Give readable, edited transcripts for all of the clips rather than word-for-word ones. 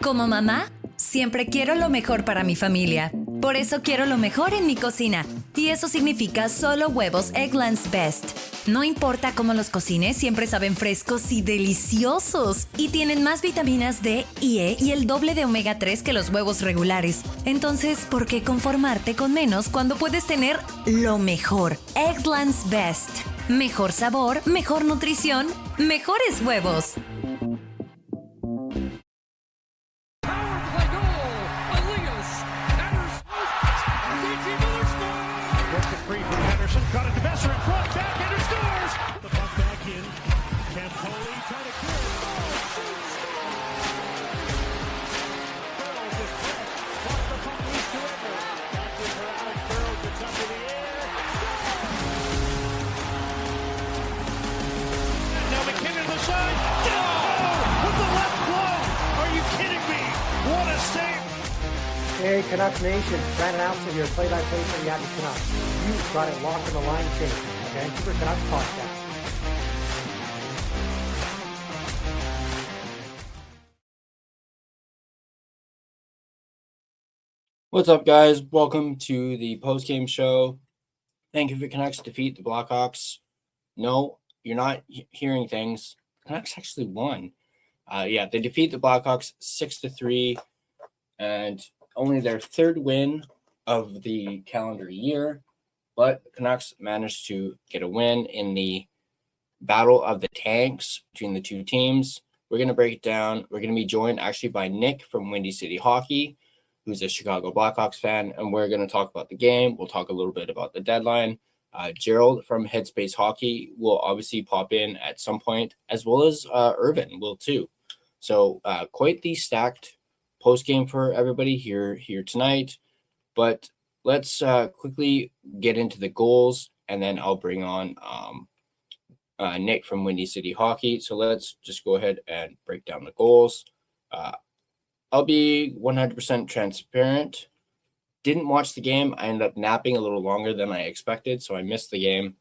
Como mamá, siempre quiero lo mejor para mi familia. Por eso quiero lo mejor en mi cocina. Y eso significa solo huevos Eggland's Best. No importa cómo los cocines, siempre saben frescos y deliciosos. Y tienen más vitaminas D y E y el doble de omega 3 que los huevos regulares. Entonces, ¿por qué conformarte con menos cuando puedes tener lo mejor? Eggland's Best. Mejor sabor, mejor nutrición, mejores huevos. Hey, Canucks Nation, Brandon Alston here, play-by-play for the Edmonton Canucks. You've got it locked on the line change, the Vancouver Canucks podcast. What's up, guys? Welcome to the post-game show. Vancouver Canucks defeat the Blackhawks. No, you're not hearing things. Canucks actually won. They defeat the Blackhawks 6-3, and only their third win of the calendar year. But the Canucks managed to get a win in the Battle of the Tanks between the two teams. We're going to break it down. We're going to be joined actually by Nick from Windy City Hockey, who's a Chicago Blackhawks fan, and we're going to talk about the game. We'll talk a little bit about the deadline. Gerald from Headspace Hockey will obviously pop in at some point, as well as Irvin will too. So quite the stacked post game for everybody here tonight. But let's quickly get into the goals, and then I'll bring on Nick from Windy City Hockey. So let's just go ahead and break down the goals. I'll be 100% transparent. Didn't watch the game. I ended up napping a little longer than I expected, so I missed the game.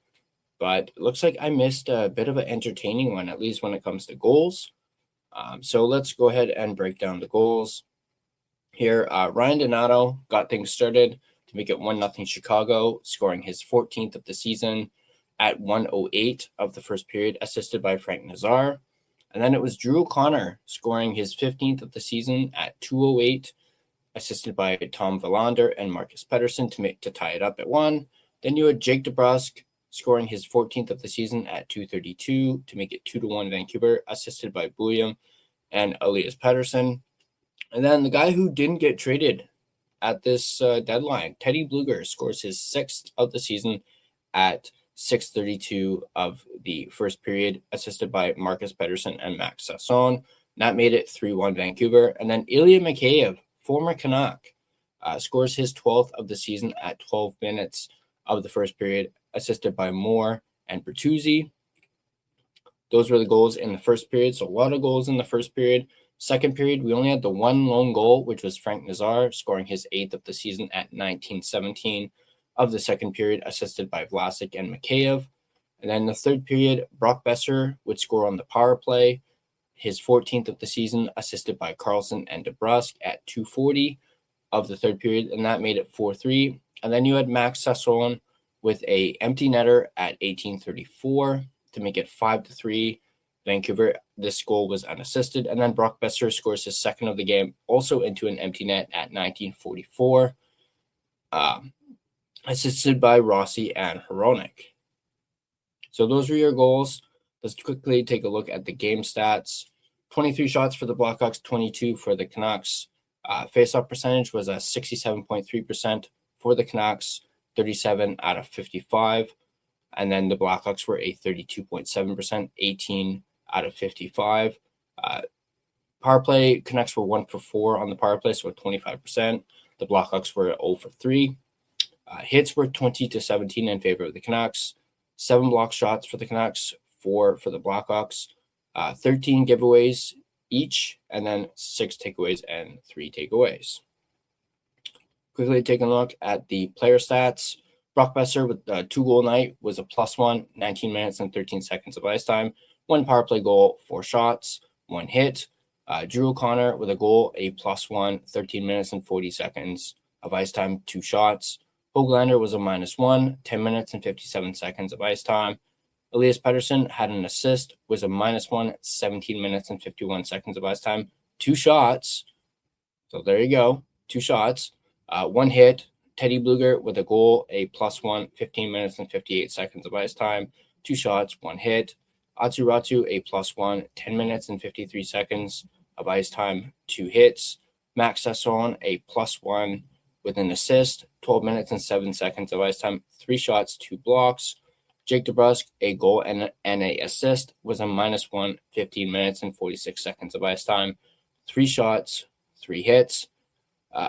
But it looks like I missed a bit of an entertaining one, at least when it comes to goals. So let's go ahead and break down the goals. Here, Ryan Donato got things started to make it 1-0 Chicago, scoring his 14th of the season at 1:08 of the first period, assisted by Frank Nazar. And then it was Drew O'Connor scoring his 15th of the season at 2:08, assisted by Tom Willander and Marcus Pettersson to tie it up at 1. Then you had Jake DeBrusk scoring his 14th of the season at 2:32 to make it 2-1 Vancouver, assisted by William and Elias Pettersson. And then the guy who didn't get traded at this deadline, Teddy Blueger, scores his 6th of the season at 6:32 of the first period, assisted by Marcus Pettersson and Max Sasson. That made it 3-1 Vancouver. And then Ilya Mikheyev, former Canuck, scores his 12th of the season at 12 minutes of the first period, assisted by Moore and Bertuzzi. Those were the goals in the first period. So a lot of goals in the first period. Second period, we only had the one lone goal, which was Frank Nazar scoring his 8th of the season at 19:17 of the second period, assisted by Vlasic and Mikheyev. And then the third period, Brock Besser would score on the power play, his 14th of the season, assisted by Carlson and DeBrusk at 2:40 of the third period, and that made it 4-3. And then you had Max Sasson with a empty netter at 18:34 to make it 5-3 Vancouver. This goal was unassisted. And then Brock Besser scores his second of the game, also into an empty net at 19:44, assisted by Rossi and Hronek. So those were your goals. Let's quickly take a look at the game stats. 23 shots for the Blackhawks, 22 for the Canucks. Face-off percentage was a 67.3% for the Canucks, 37 out of 55. And then the Blackhawks were a 32.7%, 18 out of 55. Power play, Canucks were 1 for 4 on the power play, so 25%. The Blackhawks were 0 for 3. Hits were 20-17 in favor of the Canucks. 7 block shots for the Canucks, 4 for the Blackhawks. 13 giveaways each, and then 6 takeaways and 3 takeaways. Quickly taking a look at the player stats. Brock Besser with a 2-goal night was a +1, 19 minutes and 13 seconds of ice time. 1 power play goal, 4 shots, 1 hit. Drew O'Connor with a goal, a +1, 13 minutes and 40 seconds of ice time, 2 shots. Hoglander was a -1, 10 minutes and 57 seconds of ice time. Elias Pettersson had an assist, was a -1, 17 minutes and 51 seconds of ice time, 2 shots. So there you go, 2 shots. 1 hit. Teddy Bluger with a goal, a +1, 15 minutes and 58 seconds of ice time, 2 shots, 1 hit. Atsuratu, a +1, 10 minutes and 53 seconds of ice time, 2 hits. Max Sasson, a +1 with an assist, 12 minutes and 7 seconds of ice time, 3 shots, 2 blocks. Jake DeBrusk, a goal and a assist, was a -1, 15 minutes and 46 seconds of ice time, 3 shots, 3 hits.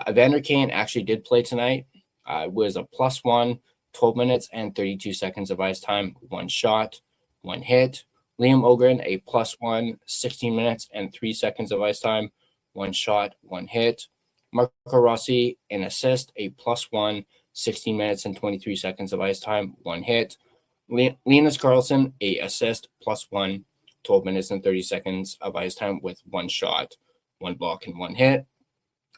Evander Kane actually did play tonight. Was a +1, 12 minutes and 32 seconds of ice time, 1 shot, 1 hit. Liam Ogren, a +1, 16 minutes and 3 seconds of ice time, 1 shot, 1 hit. Marco Rossi, an assist, a +1, 16 minutes and 23 seconds of ice time, 1 hit. Linus Carlson, a assist, +1, 12 minutes and 30 seconds of ice time with 1 shot, 1 block, and 1 hit.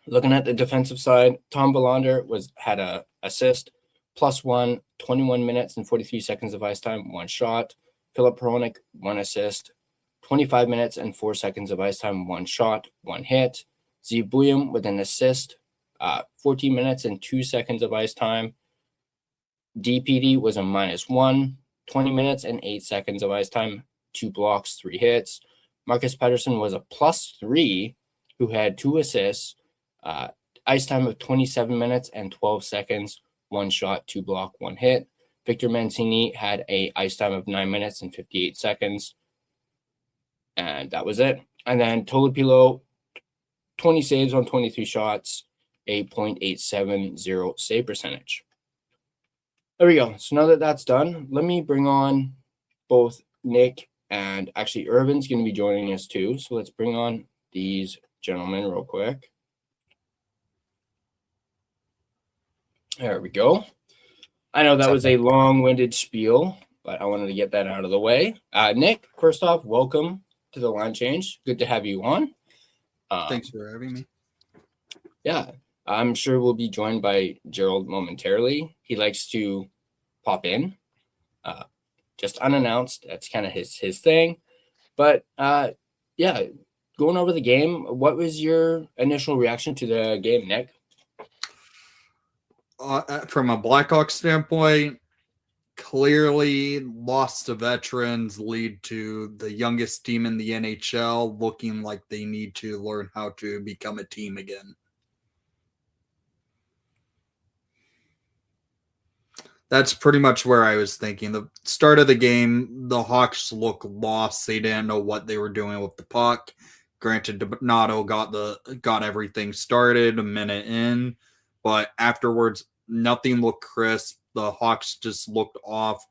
Looking at the defensive side, Tom Belander had a assist, +1, 21 minutes and 43 seconds of ice time, 1 shot. Philip Hronik, 1 assist, 25 minutes and 4 seconds of ice time, 1 shot, 1 hit. Zeev Buium with an assist, 14 minutes and 2 seconds of ice time. DPD was a -1, 20 minutes and 8 seconds of ice time, 2 blocks, 3 hits. Marcus Pettersson was a +3 who had 2 assists, ice time of 27 minutes and 12 seconds, 1 shot, 2 block, 1 hit. Victor Mancini had a ice time of 9 minutes and 58 seconds. And that was it. And then Tolopilo, 20 saves on 23 shots, a .870 save percentage. There we go. So now that that's done, let me bring on both Nick and actually Irvin's going to be joining us too. So let's bring on these gentlemen real quick. There we go. I know that was a long-winded spiel, but I wanted to get that out of the way. Nick, first off, welcome to the Line Change. Good to have you on. Thanks for having me. Yeah, I'm sure we'll be joined by Gerald momentarily. He likes to pop in, just unannounced. That's kind of his thing. But yeah, going over the game, what was your initial reaction to the game, Nick? From a Blackhawks standpoint, clearly loss to veterans lead to the youngest team in the NHL looking like they need to learn how to become a team again. That's pretty much where I was thinking. The start of the game, the Hawks looked lost. They didn't know what they were doing with the puck. Granted, Donato got everything started a minute in, but afterwards, nothing looked crisp. The Hawks just looked off.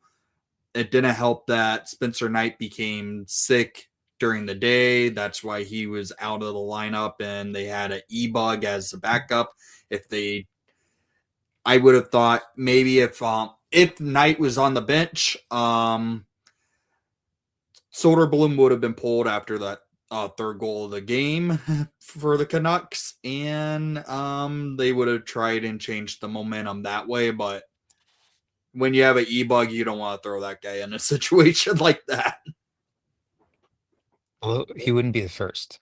It didn't help that Spencer Knight became sick during the day. That's why he was out of the lineup, and they had an E-Bug as a backup. I would have thought maybe if Knight was on the bench, Soderblom would have been pulled after that third goal of the game for the Canucks, and they would have tried and changed the momentum that way. But when you have an E-Bug, you don't want to throw that guy in a situation like that. Well, he wouldn't be the first.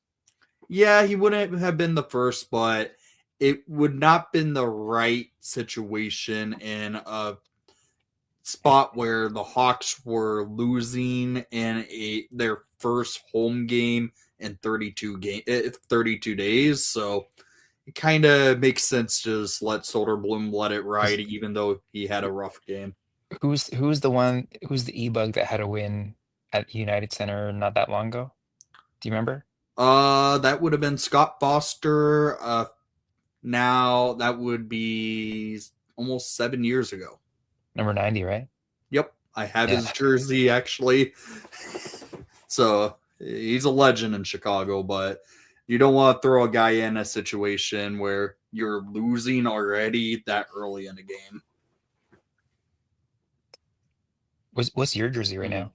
Yeah, he wouldn't have been the first, but it would not been the right situation in a spot where the Hawks were losing in their first home game in 32 days. So it kind of makes sense to just let Soderblom let it ride, even though he had a rough game. Who's the E-Bug that had a win at United Center not that long ago? Do you remember? That would have been Scott Foster. Now that would be almost 7 years ago. Number 90, right? Yep. I have his jersey actually. So he's a legend in Chicago, but you don't want to throw a guy in a situation where you're losing already that early in the game. What's your jersey right now?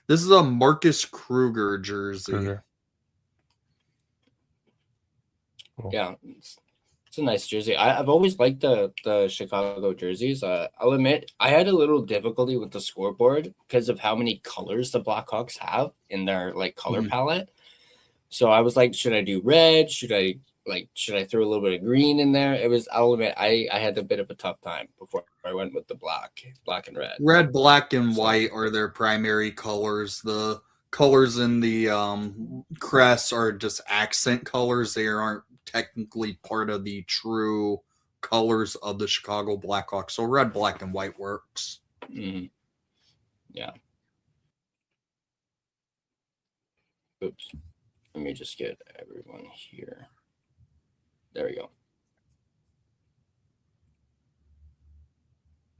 This is a Marcus Kruger jersey. Kruger. Cool. Yeah, it's a nice jersey. I've always liked the Chicago jerseys. I'll admit I had a little difficulty with the scoreboard because of how many colors the Blackhawks have in their like color palette. So I was like, should I do red? Should I throw a little bit of green in there? I'll admit I had a bit of a tough time before I went with the black and red. Red, black, and white are their primary colors. The colors in the crest are just accent colors. They aren't technically part of the true colors of the Chicago Blackhawks. So red, black, and white works. Mm-hmm. Yeah. Oops. Let me just get everyone here. There we go.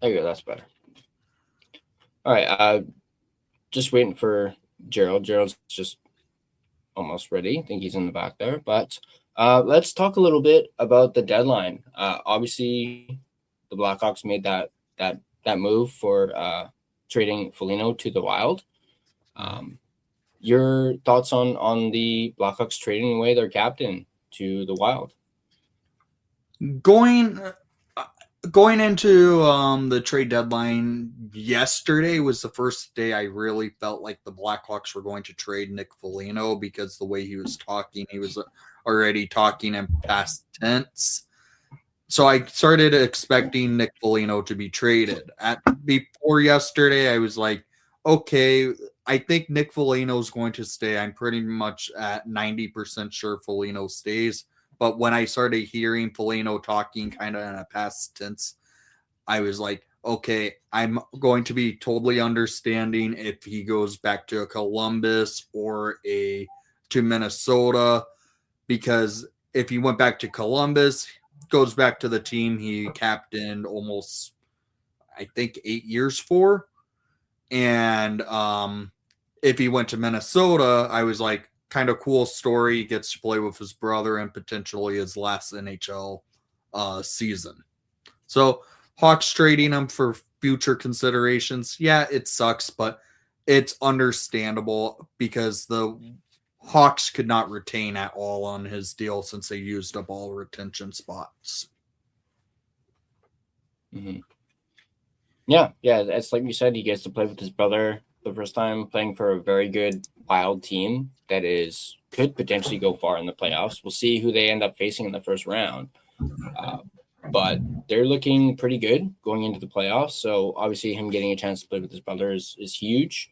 There you go. That's better. All right. Just waiting for Gerald. Gerald's just almost ready. I think he's in the back there. But let's talk a little bit about the deadline. Obviously, the Blackhawks made that move for trading Foligno to the Wild. Your thoughts on the Blackhawks trading away their captain to the Wild? Going into the trade deadline yesterday was the first day I really felt like the Blackhawks were going to trade Nick Foligno, because the way he was talking, he was already talking in past tense. So I started expecting Nick Foligno to be traded. Before yesterday, I was like, okay, I think Nick Foligno is going to stay. I'm pretty much at 90% sure Foligno stays. But when I started hearing Foligno talking kind of in a past tense, I was like, okay, I'm going to be totally understanding if he goes back to Columbus or to Minnesota, because if he went back to Columbus, goes back to the team he captained almost, I think, 8 years for. And if he went to Minnesota, I was like, kind of cool story. He gets to play with his brother and potentially his last NHL season. So Hawks trading him for future considerations. Yeah, it sucks, but it's understandable because the Hawks could not retain at all on his deal since they used up all retention spots. Mm-hmm. Yeah. It's like you said, he gets to play with his brother the first time, playing for a very good Wild team that could potentially go far in the playoffs. We'll see who they end up facing in the first round. But they're looking pretty good going into the playoffs. So obviously him getting a chance to play with his brother is huge.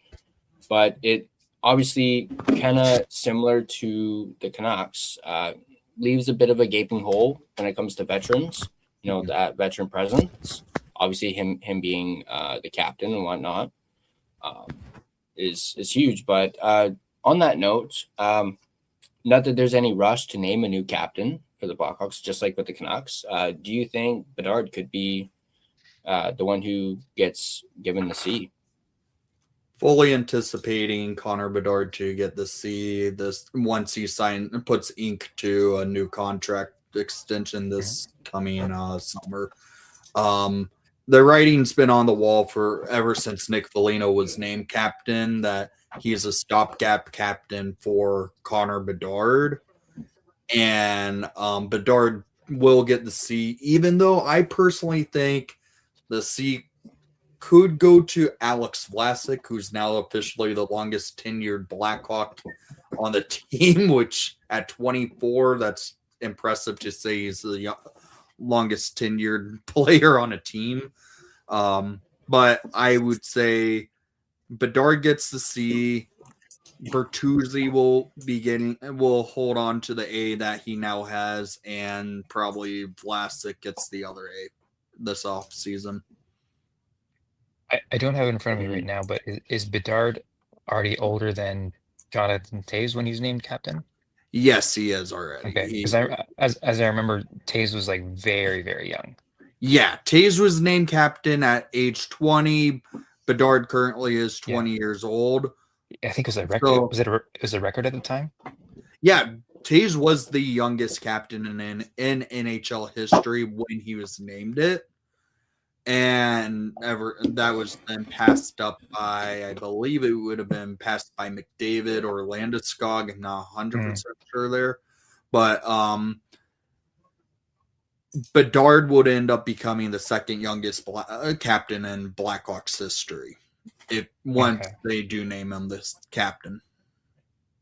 But it obviously kind of similar to the Canucks, leaves a bit of a gaping hole when it comes to veterans, that veteran presence. Obviously him being the captain and whatnot is huge. But on that note, not that there's any rush to name a new captain for the Blackhawks, just like with the Canucks. Do you think Bedard could be the one who gets given the C? Fully anticipating Connor Bedard to get the C this once he puts ink to a new contract extension this coming summer. The writing's been on the wall for ever since Nick Foligno was named captain that he's a stopgap captain for Connor Bedard. And Bedard will get the C, even though I personally think the C could go to Alex Vlasic, who's now officially the longest tenured Blackhawk on the team, which at 24, that's impressive to say he's the longest tenured player on a team. But I would say Bedard gets the C. Bertuzzi will hold on to the A that he now has, and probably Vlasic gets the other A this off season. I don't have it in front of me right now, but is Bedard already older than Jonathan Toews when he's named captain? Yes, he is already. Okay, because as I remember, Toews was like very, very young. Yeah, Toews was named captain at age 20. Bedard currently is 20 years old. I think it was a record. So, was it a record at the time? Yeah, Toews was the youngest captain in NHL history when he was named it. And that was then passed up by, I believe it would have been passed by McDavid or Landeskog. I'm not 100% sure there. But Bedard would end up becoming the second youngest captain in Blackhawks history once they do name him this captain.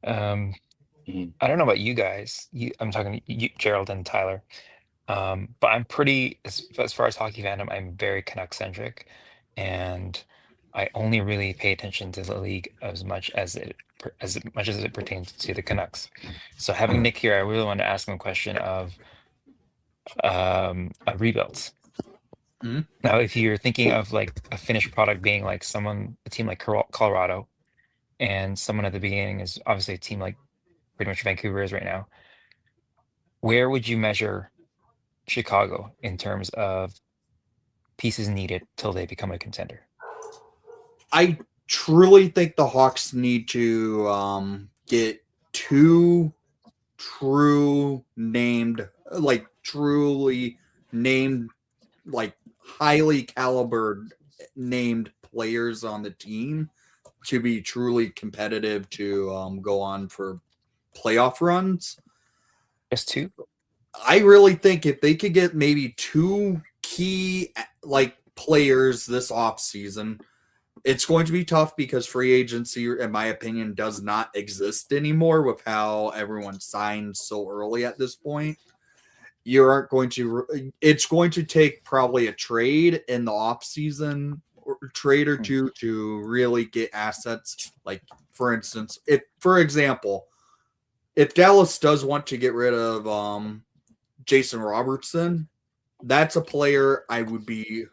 I don't know about you guys. I'm talking to you, Gerald and Tyler. But I'm pretty, as far as hockey fandom, I'm very Canuck centric, and I only really pay attention to the league as much as it pertains to the Canucks. So having Nick here, I really want to ask him a question of rebuilds. Now, if you're thinking of like a finished product being like a team like Colorado, and someone at the beginning is obviously a team like pretty much Vancouver is right now, where would you measure Chicago in terms of pieces needed till they become a contender? I truly think the Hawks need to get two truly named, like highly calibered named players on the team to be truly competitive to go on for playoff runs. Just two? I really think if they could get maybe two key players this offseason, it's going to be tough because free agency, in my opinion, does not exist anymore with how everyone signs so early at this point. You aren't going to. It's going to take probably a trade in the offseason, or trade or two, to really get assets. Like, for instance, if Dallas does want to get rid of Jason Robertson, that's a player I would be,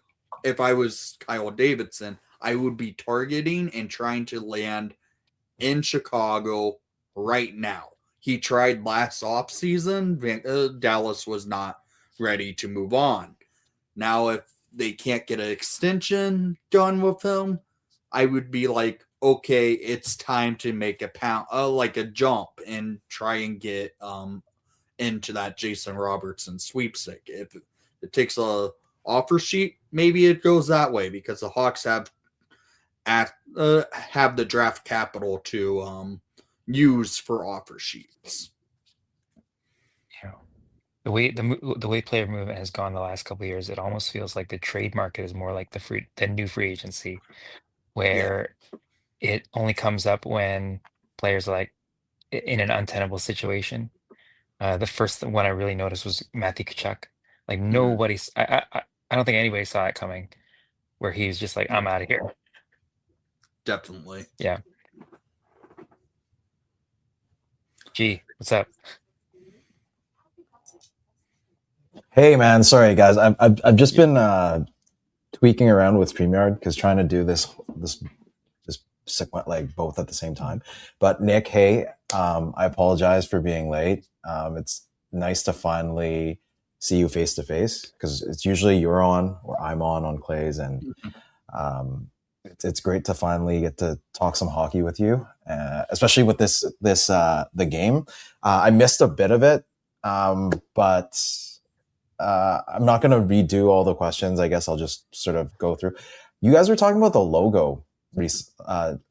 if I was Kyle Davidson, I would be targeting and trying to land in Chicago right now. He tried last offseason. Dallas was not ready to move on. Now, if they can't get an extension done with him, I would be like, okay, it's time to make a jump and try and get into that Jason Robertson sweepstake. If it takes a offer sheet, maybe it goes that way because the Hawks have the draft capital to use for offer sheets. Yeah. The way player movement has gone the last couple of years, it almost feels like the trade market is more like the new free agency, where it only comes up when players are like in an untenable situation. The first one I really noticed was Matthew Tkachuk. Like nobody's, I don't think anybody saw it coming, where he's just like, I'm out of here. Definitely. Yeah. Gee, what's up? Hey man, sorry guys. I've just been tweaking around with StreamYard because trying to do this like both at the same time. But Nick, hey, I apologize for being late. It's nice to finally see you face to face because it's usually you're on or I'm on Clay's, and it's great to finally get to talk some hockey with you, especially with the game. I missed a bit of it, but I'm not going to redo all the questions. I guess I'll just sort of go through. You guys were talking about the logo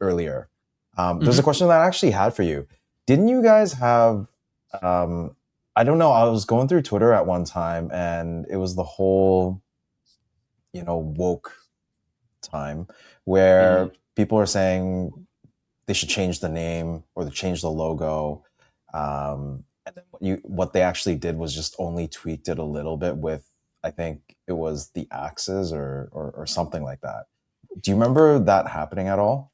earlier. There's a question that I actually had for you. Didn't you guys have, I don't know, I was going through Twitter at one time and it was the whole, woke time where people are saying they should change the name or they change the logo. And then what they actually did was just only tweaked it a little bit with, I think it was the axes or something like that. Do you remember that happening at all?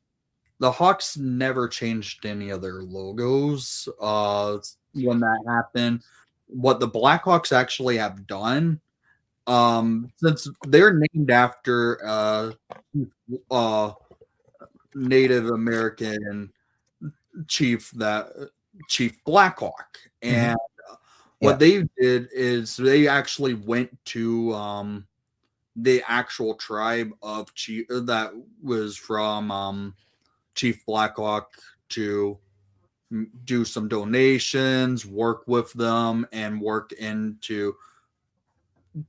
The Hawks never changed any of their logos when that happened. What the Blackhawks actually have done, since they're named after Native American chief Blackhawk, and what they did is they actually went to the actual tribe of chief that was from Chief Blackhawk to do some donations, work with them, and work into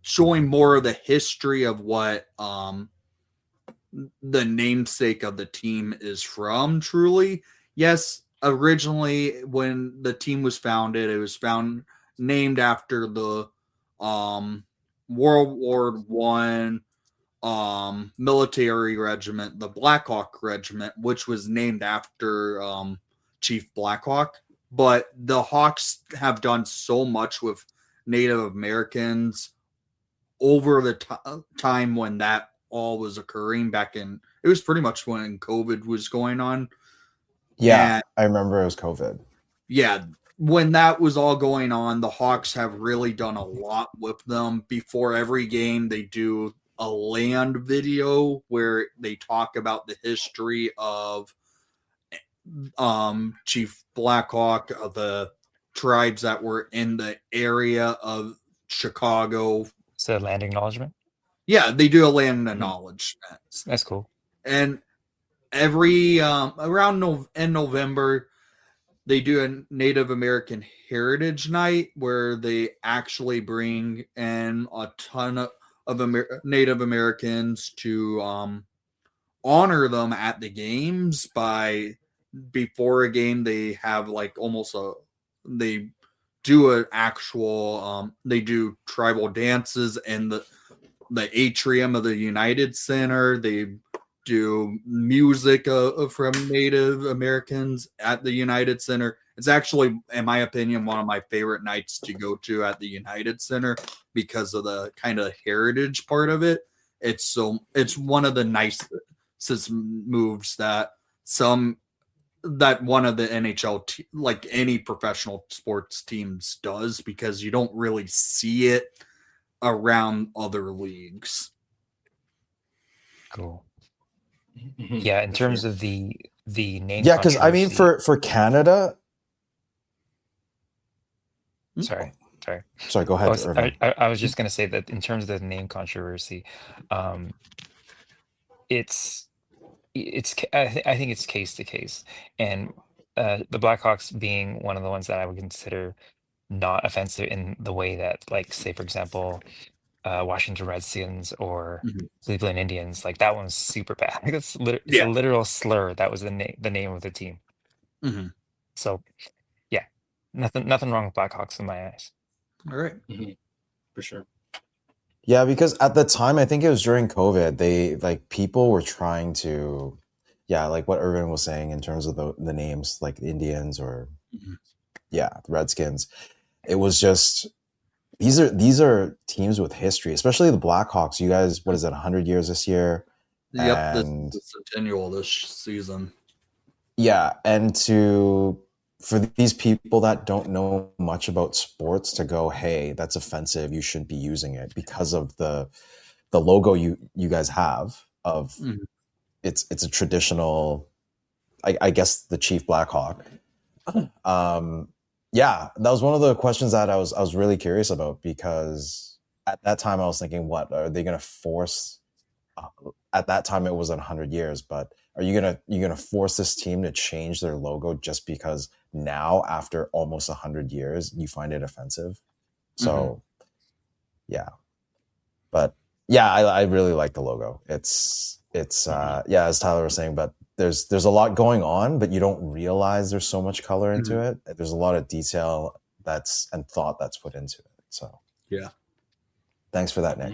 showing more of the history of what the namesake of the team is from. Truly, yes, originally when the team was founded, it was named after the World War One military regiment, the Blackhawk Regiment, which was named after Chief Blackhawk. But the Hawks have done so much with Native Americans over the time when that all was occurring back in, it was pretty much when COVID was going on. Yeah, And, I remember it was COVID. Yeah, when that was all going on, the Hawks have really done a lot with them. Before every game, they do a land video where they talk about the history of Chief Blackhawk, the tribes that were in the area of Chicago. So land acknowledgement. Yeah, they do a land acknowledgement. That's cool. And every around in November, they do a Native American Heritage Night where they actually bring in a ton of Native Americans to honor them at the games. By before a game, they have like they do an actual they do tribal dances in the atrium of the United Center. They do music from Native Americans at the United Center. It's actually, in my opinion, one of my favorite nights to go to at the United Center because of the kind of heritage part of it. It's one of the nicest moves that one of the NHL like any professional sports teams does, because you don't really see it around other leagues. Cool. Yeah, in terms of the name. Yeah, because I mean, for Canada. Sorry. Go ahead. I was just going to say that in terms of the name controversy, it's I think it's case to case, and the Blackhawks being one of the ones that I would consider not offensive in the way that, like, say for example, Washington Redskins or Cleveland Indians, like that one's super bad. It's a literal slur. That was the name of the team. Mm-hmm. So yeah, nothing wrong with Blackhawks in my eyes. All right. For sure. Yeah, because at the time, I think it was during COVID, they like people were trying to, like what Irvin was saying in terms of the names, like the Indians or the Redskins. It was just these are teams with history, especially the Blackhawks. You guys, what is it, 100 years this year? Yep, and the centennial this season. Yeah, and for these people that don't know much about sports to go, hey, that's offensive, you shouldn't be using it because of the logo you guys have of it's a traditional, I guess, the Chief Blackhawk. Yeah, that was one of the questions that I was really curious about, because at that time I was thinking, what are they going to force? At that time it was 100 years, but are you gonna force this team to change their logo just because now, after almost 100 years, you find it offensive? So, but I really like the logo. It's as Tyler was saying, but there's a lot going on, but you don't realize there's so much color into it. There's a lot of detail and thought that's put into it. So thanks for that, Nick.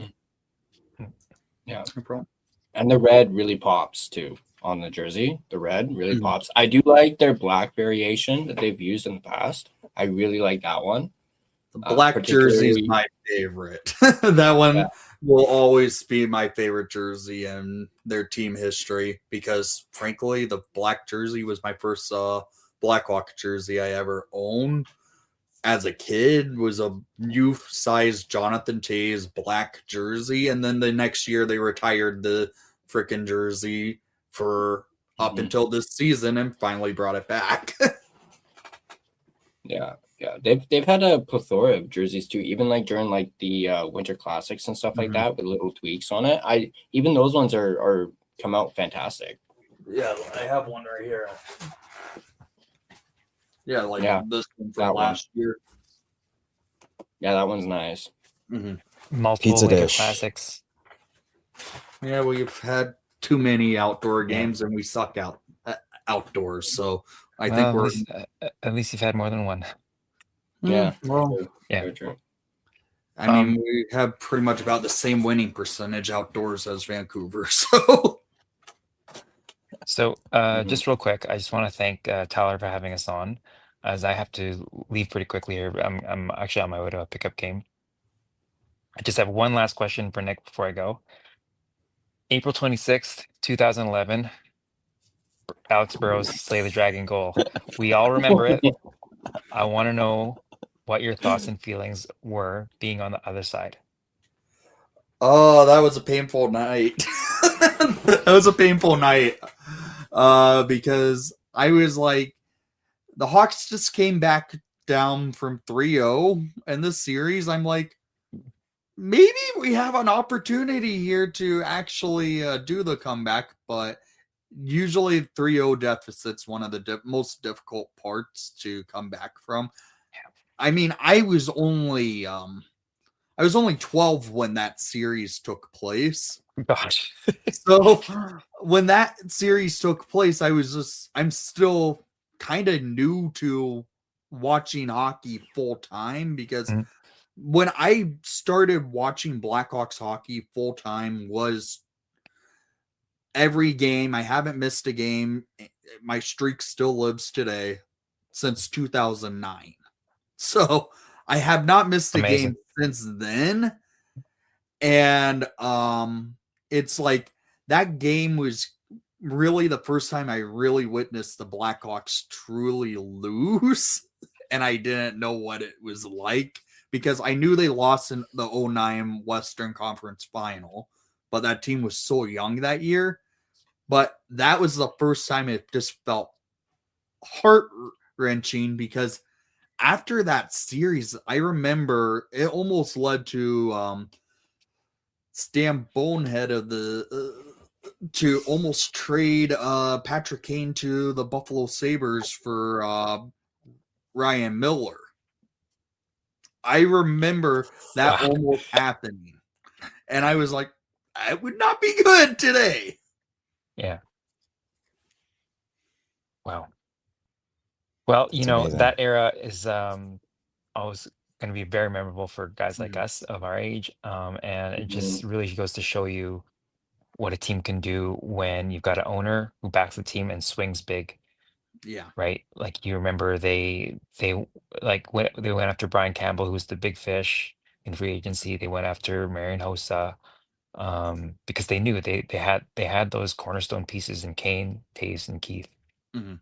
Yeah, no problem. And the red really pops too on the jersey. The red really pops. I do like their black variation that they've used in the past. I really like that one. The black jersey is my favorite. That one will always be my favorite jersey in their team history, because frankly, the black jersey was my first Blackhawk jersey I ever owned. As a kid, was a youth-sized Jonathan Toews black jersey, and then the next year they retired the freaking jersey for up until this season and finally brought it back. Yeah. They've had a plethora of jerseys too, even like during like the Winter Classics and stuff like that with little tweaks on it. Even those ones are come out fantastic. Yeah, I have one right here. Yeah, this one from last year. Yeah, that one's nice. Multiple Pizza Winter dish. Classics. Yeah, we've had too many outdoor games and we suck outdoors. So I think at least you've had more than one. Yeah. Well, yeah. Very true. I mean, we have pretty much about the same winning percentage outdoors as Vancouver. So, Just real quick, I just want to thank Tyler for having us on, as I have to leave pretty quickly here. I'm actually on my way to a pickup game. I just have one last question for Nick before I go. April 26th, 2011, Alex Burrows Slay the Dragon goal. We all remember it. I want to know what your thoughts and feelings were being on the other side. oh, that was a painful night. That was a painful night. Because I was like, the Hawks just came back down from 3-0 in this series. I'm like, maybe we have an opportunity here to actually do the comeback, but usually 3-0 deficit's one of the most difficult parts to come back from. I mean, I was only 12 when that series took place. Gosh. So when that series took place, I'm still kind of new to watching hockey full time, because when I started watching Blackhawks hockey full time was every game. I haven't missed a game. My streak still lives today since 2009. So I have not missed a game since then. And it's like that game was really the first time I really witnessed the Blackhawks truly lose. And I didn't know what it was like, because I knew they lost in the 2009 Western Conference Final, but that team was so young that year. But that was the first time it just felt heart-wrenching, because after that series, I remember it almost led to Stan Bonehead of to almost trade Patrick Kane to the Buffalo Sabres for Ryan Miller. I remember that almost happening. And I was like, I would not be good today. Yeah. Wow. Well, That's amazing. that era is always going to be very memorable for guys like us of our age. And it just really goes to show you what a team can do when you've got an owner who backs the team and swings big. Yeah. Right. Like, you remember they like when they went after Brian Campbell, who was the big fish in free agency. They went after Marion Hossa, because they knew they had those cornerstone pieces in Kane, Taves, and Keith. Mm-hmm.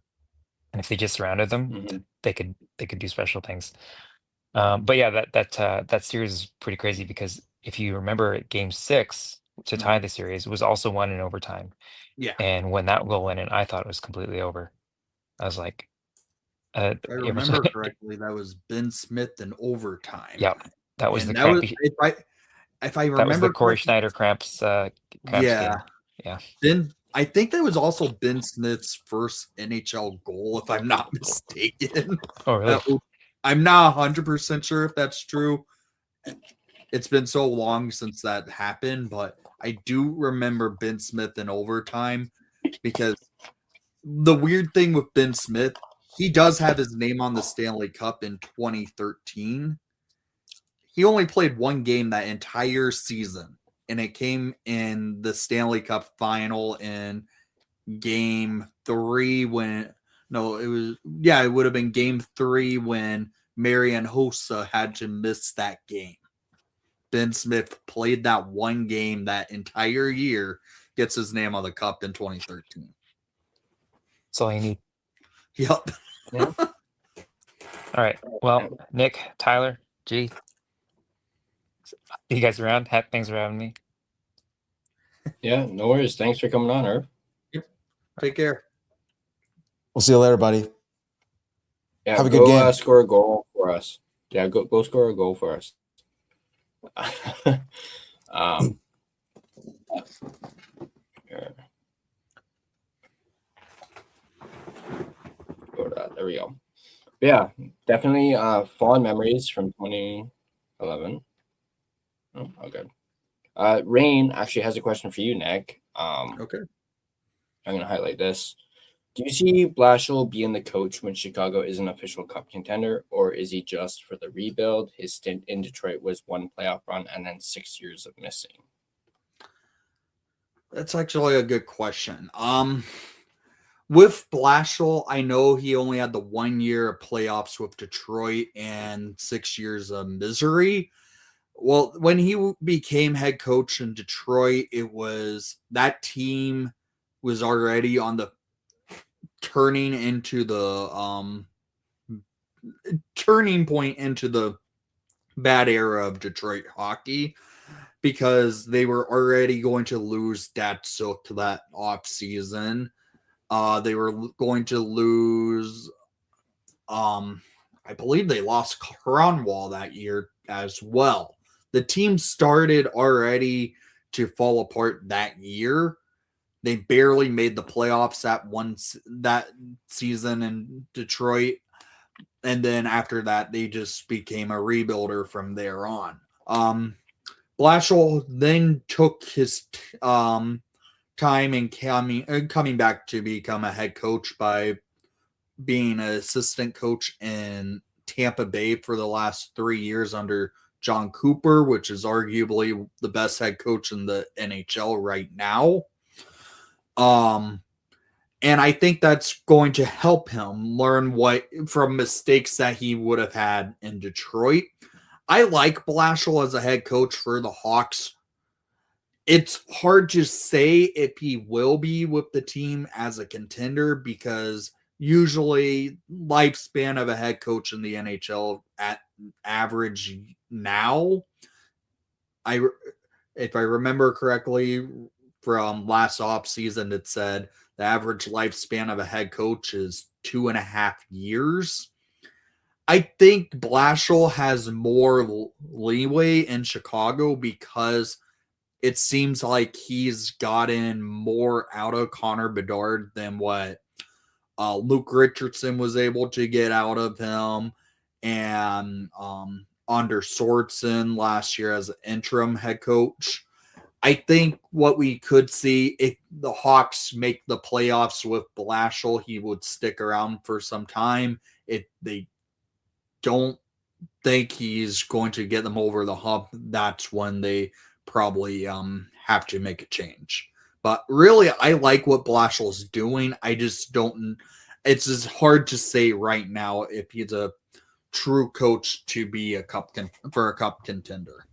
And if they just surrounded them, they could do special things. But yeah, that series is pretty crazy, because if you remember, Game 6 to tie the series was also won in overtime. Yeah. And when that goal went in, I thought it was completely over. I was like, if I remember correctly, that was Ben Smith in overtime. Yeah, that was and the that cramp. was, if I remember, that was the Corey Schneider cramps. Yeah, game. Ben. I think that was also Ben Smith's first NHL goal, if I'm not mistaken. Oh, really? I'm not 100% sure if that's true. It's been so long since that happened, but I do remember Ben Smith in overtime, because the weird thing with Ben Smith, he does have his name on the Stanley Cup in 2013. He only played one game that entire season, and it came in the Stanley Cup final in Game 3 it would have been Game 3 when Marian Hossa had to miss that game. Ben Smith played that one game that entire year, gets his name on the cup in 2013. That's all you need. Yep. Yeah. All right. Well, Nick, Tyler, G, you guys around? Thanks for having me. Yeah, no worries. Thanks for coming on, Herb. Yep. Take care. We'll see you later, buddy. Yeah, have a good game. Score a goal for us. Yeah, go score a goal for us. Here. There we go. Yeah, definitely fond memories from 2011. Oh, good. Rain actually has a question for you, Nick. Okay. I'm going to highlight this. Do you see Blashill being the coach when Chicago is an official cup contender, or is he just for the rebuild? His stint in Detroit was one playoff run and then 6 years of missing. That's actually a good question. With Blashill, I know he only had the 1 year of playoffs with Detroit and 6 years of misery. Well, when he became head coach in Detroit, it was that team was already on the turning point into the bad era of Detroit hockey, because they were already going to lose Datsuk that off season. They were going to lose, I believe they lost Cronwall that year as well. The team started already to fall apart that year. They barely made the playoffs that season in Detroit. And then after that, they just became a rebuilder from there on. Blashill then took his time in coming back to become a head coach by being an assistant coach in Tampa Bay for the last 3 years under John Cooper, which is arguably the best head coach in the NHL right now. And I think that's going to help him learn from mistakes that he would have had in Detroit. I like Blashill as a head coach for the Hawks. It's hard to say if he will be with the team as a contender, because usually lifespan of a head coach in the NHL at average now, if I remember correctly from last off season, it said the average lifespan of a head coach is 2.5 years. I think Blashill has more leeway in Chicago because it seems like he's gotten more out of Connor Bedard than what Luke Richardson was able to get out of him, and under Sorensen last year as an interim head coach. I think what we could see, if the Hawks make the playoffs with Blashill, he would stick around for some time. If they don't think he's going to get them over the hump, that's when they probably have to make a change. But really, I like what Blashill's doing. I just don't. It's just hard to say right now if he's a true coach to be a cup contender.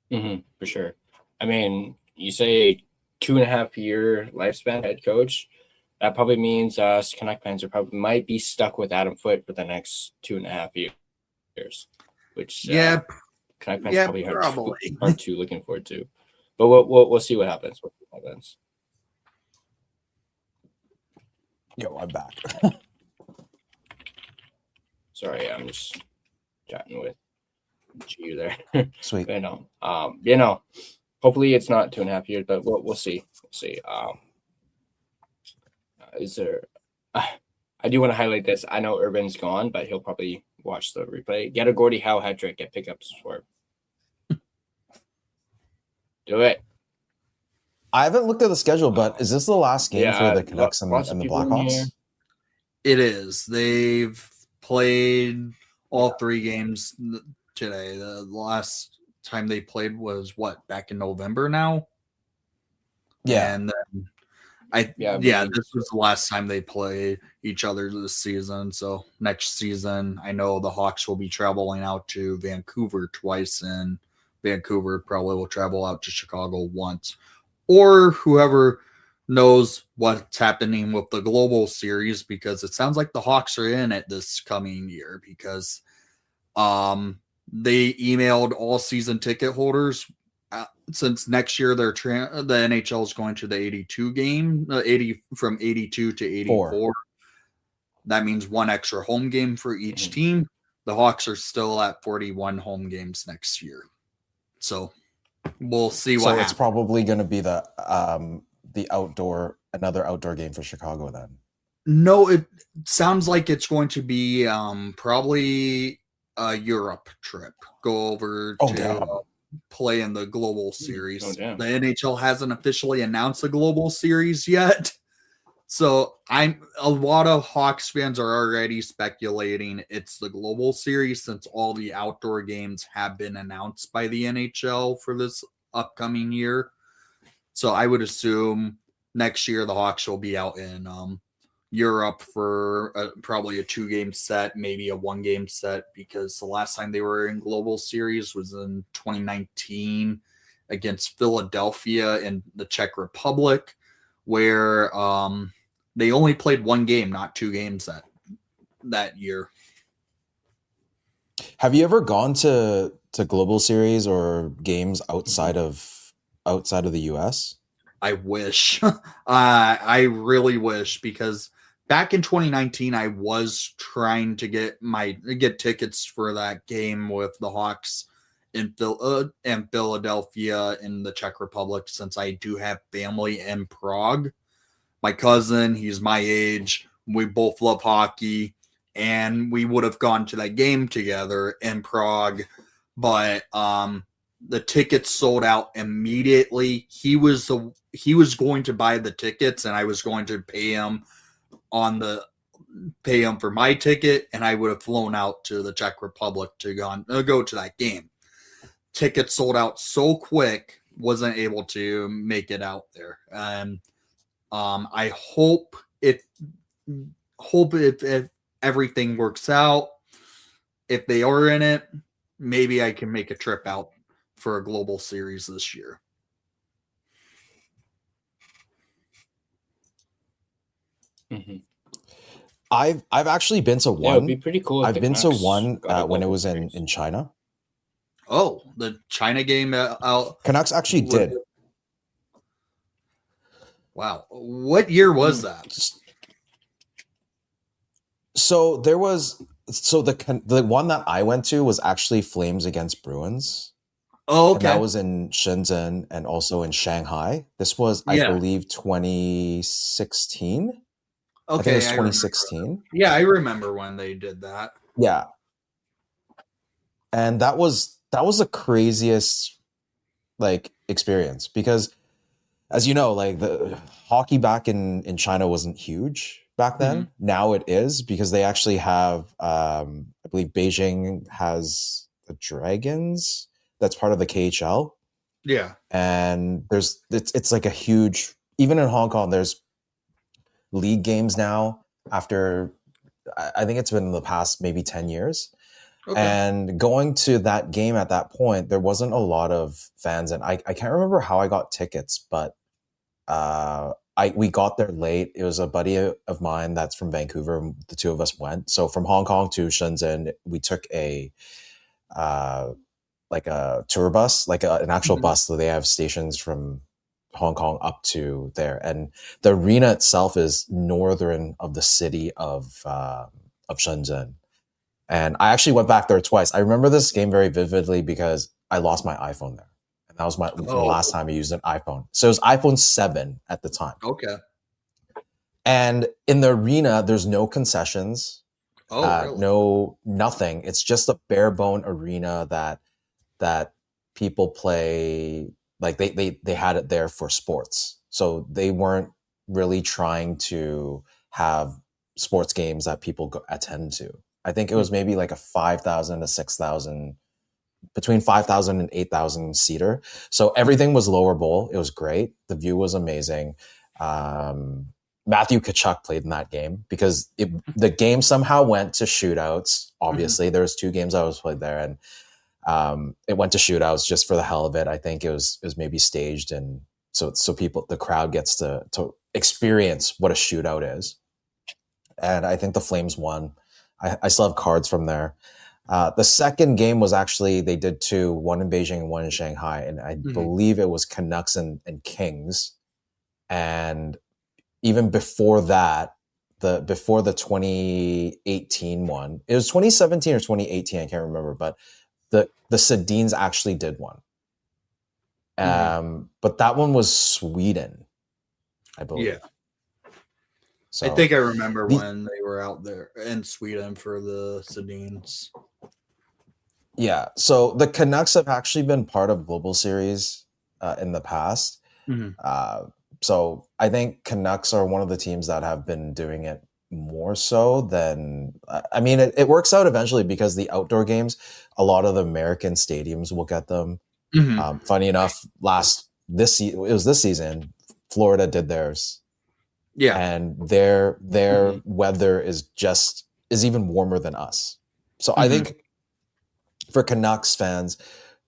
For sure. I mean, you say 2.5 year lifespan head coach. That probably means us Canuck fans might be stuck with Adam Foote for the next 2.5 years, which Canuck fans probably aren't too looking forward to. But we'll see what happens. Yo, I'm back. Sorry, I'm just chatting with you there. Sweet. Hopefully it's not 2.5 years, but we'll see. We'll see. Is there? I do want to highlight this. I know Urban's gone, but he'll probably watch the replay. Get a Gordie Howe hat trick. Get pickups for him. Do it. I haven't looked at the schedule, but is this the last game for the Canucks and the Blackhawks? It is. They've played all 3 games today. The last time they played was back in November now? Yeah. And then this was the last time they play each other this season. So next season, I know the Hawks will be traveling out to Vancouver twice, and Vancouver probably will travel out to Chicago once. Or whoever knows what's happening with the global series, because it sounds like the Hawks are in it this coming year, because they emailed all season ticket holders. Since next year the NHL is going to the 82 game, 80 from 82 to 84. That means 1 extra home game for each team. The Hawks are still at 41 home games next year. So we'll see what happens. It's probably going to be another outdoor game for Chicago then. No, it sounds like it's going to be probably a Europe trip. Go over to play in the global series. Oh, damn. The NHL hasn't officially announced the global series yet. So a lot of Hawks fans are already speculating it's the global series since all the outdoor games have been announced by the NHL for this upcoming year. So I would assume next year the Hawks will be out in Europe for probably a 2-game set, maybe a 1-game set, because the last time they were in global series was in 2019 against Philadelphia in the Czech Republic, where they only played 1 game, not 2 games that year. Have you ever gone to global series or games outside of the US? I wish. I really wish, because back in 2019 I was trying to get tickets for that game with the Hawks in Philadelphia in the Czech Republic, since I do have family in Prague. My cousin, he's my age. We both love hockey, and we would have gone to that game together in Prague, but the tickets sold out immediately. He was going to buy the tickets, and I was going to pay him for my ticket, and I would have flown out to the Czech Republic to go to that game. Tickets sold out so quick, wasn't able to make it out there. I hope if everything works out, if they are in it, maybe I can make a trip out for a global series this year. Mm-hmm. I've actually been to one. Yeah, it'd be pretty cool. I've been to one when it was in China. Oh, the China game out. Canucks actually did. Wow. What year was that? So there was the one that I went to was actually Flames against Bruins. Oh, okay. And that was in Shenzhen and also in Shanghai. This was, I believe, 2016. Okay, I think it was 2016. Yeah, I remember when they did that. Yeah. And that was the craziest experience, because as you know, the hockey back in China wasn't huge back then. Mm-hmm. Now it is, because they actually have I believe Beijing has the Dragons that's part of the KHL. Yeah. And it's like a huge, even in Hong Kong, there's league games now after, I think it's been in the past maybe 10 years. Okay. And going to that game at that point, there wasn't a lot of fans. And I can't remember how I got tickets, but we got there late. It was a buddy of mine that's from Vancouver. The two of us went. So from Hong Kong to Shenzhen, we took a tour bus, an actual bus. So they have stations from Hong Kong up to there. And the arena itself is northern of the city of Shenzhen. And I actually went back there twice. I remember this game very vividly because I lost my iPhone there. And that was the last time I used an iPhone. So it was iPhone 7 at the time. Okay. And in the arena, there's no concessions. Really? No, nothing. It's just a bare bone arena that people play. They had it there for sports. So they weren't really trying to have sports games that people attend to. I think it was maybe a 5,000 to 6,000, between 5,000 and 8,000 seater. So everything was lower bowl. It was great. The view was amazing. Matthew Tkachuk played in that game because the game somehow went to shootouts. Obviously, there was 2 games that was played there, and it went to shootouts just for the hell of it. I think it was maybe staged, and so the crowd gets to experience what a shootout is. And I think the Flames won. I still have cards from there. The second game was actually, they did 2, one in Beijing and one in Shanghai. And I believe it was Canucks and Kings. And even before that, before the 2018 one, it was 2017 or 2018, I can't remember, but the Sedins actually did one. But that one was Sweden, I believe. Yeah. So, I think I remember when they were out there in Sweden for the Sedins. Yeah. So the Canucks have actually been part of Global Series in the past. Mhm. So I think Canucks are one of the teams that have been doing it more so than. I mean, it works out eventually because the outdoor games, a lot of the American stadiums will get them. Mhm. Funny enough, it was this season, Florida did theirs, Yeah. and their weather is even warmer than us. So I Mhm. think for Canucks fans,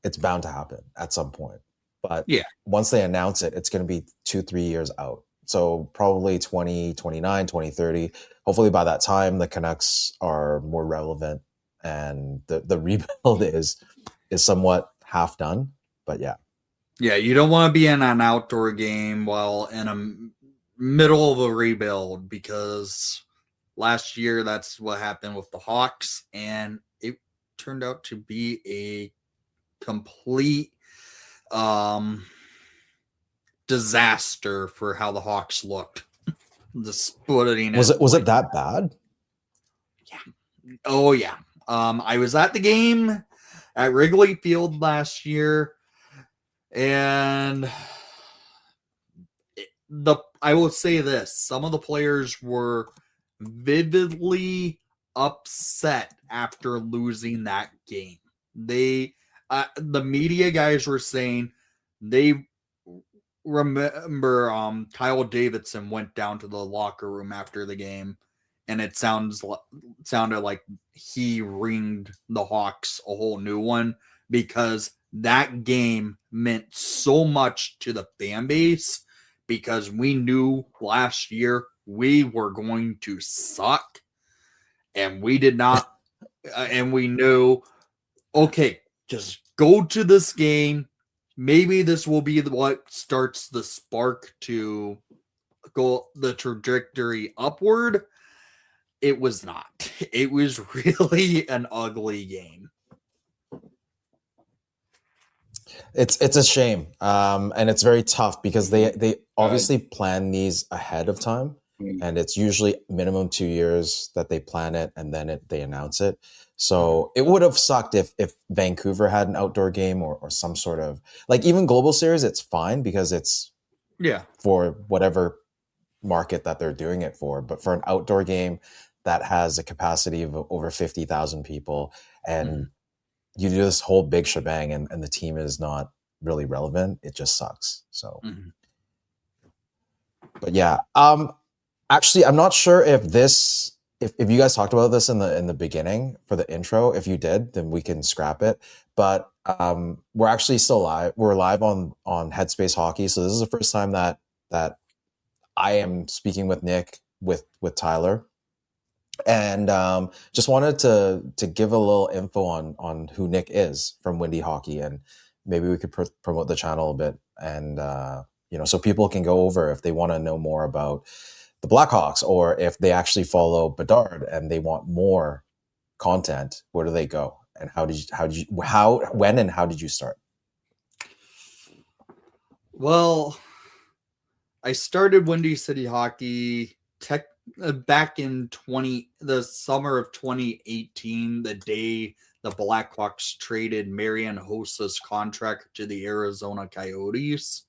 it's bound to happen at some point. But Yeah. once they announce it, it's going to be 2-3 years out. So probably 2029, 2030. Hopefully by that time, the Canucks are more relevant and the rebuild is somewhat half done. But yeah. Yeah, you don't want to be in an outdoor game while in a middle of a rebuild, because last year that's what happened with the Hawks, and it turned out to be a complete disaster for how the Hawks looked. The splitting Was it. it that bad? Oh yeah. I was at the game at Wrigley Field last year, and I will say this: some of the players were vividly upset after losing that game. The media guys were saying they remember Kyle Davidson went down to the locker room after the game, and it sounded like he ringed the Hawks a whole new one, because that game meant so much to the fan base, because we knew last year we were going to suck, and we did not, and we knew, okay, just go to this game. Maybe this will be what starts the spark to go the trajectory upward. It was not. It was really an ugly game. It's a shame, and it's very tough because they obviously plan these ahead of time, and it's usually minimum 2 years that they plan it, and then they announce it. So it would have sucked if Vancouver had an outdoor game or some sort of, like, even Global Series. It's fine because it's Yeah. for whatever market that they're doing it for. But for an outdoor game that has a capacity of over 50,000 people, and you do this whole big shebang, and the team is not really relevant, it just sucks. So, but yeah, actually, I'm not sure if if you guys talked about this in the beginning for the intro. If you did, then we can scrap it. But we're actually still live. We're live on Headspace Hockey. So this is the first time that I am speaking with Nick with Tyler. And just wanted to give a little info on who Nick is from Windy Hockey, and maybe we could promote the channel a bit, and so people can go over if they want to know more about the Blackhawks, or if they actually follow Bedard and they want more content. Where do they go, and when and how did you start? Well, I started Windy City Hockey back in the summer of 2018, the day the Blackhawks traded Marian Hossa's contract to the Arizona Coyotes.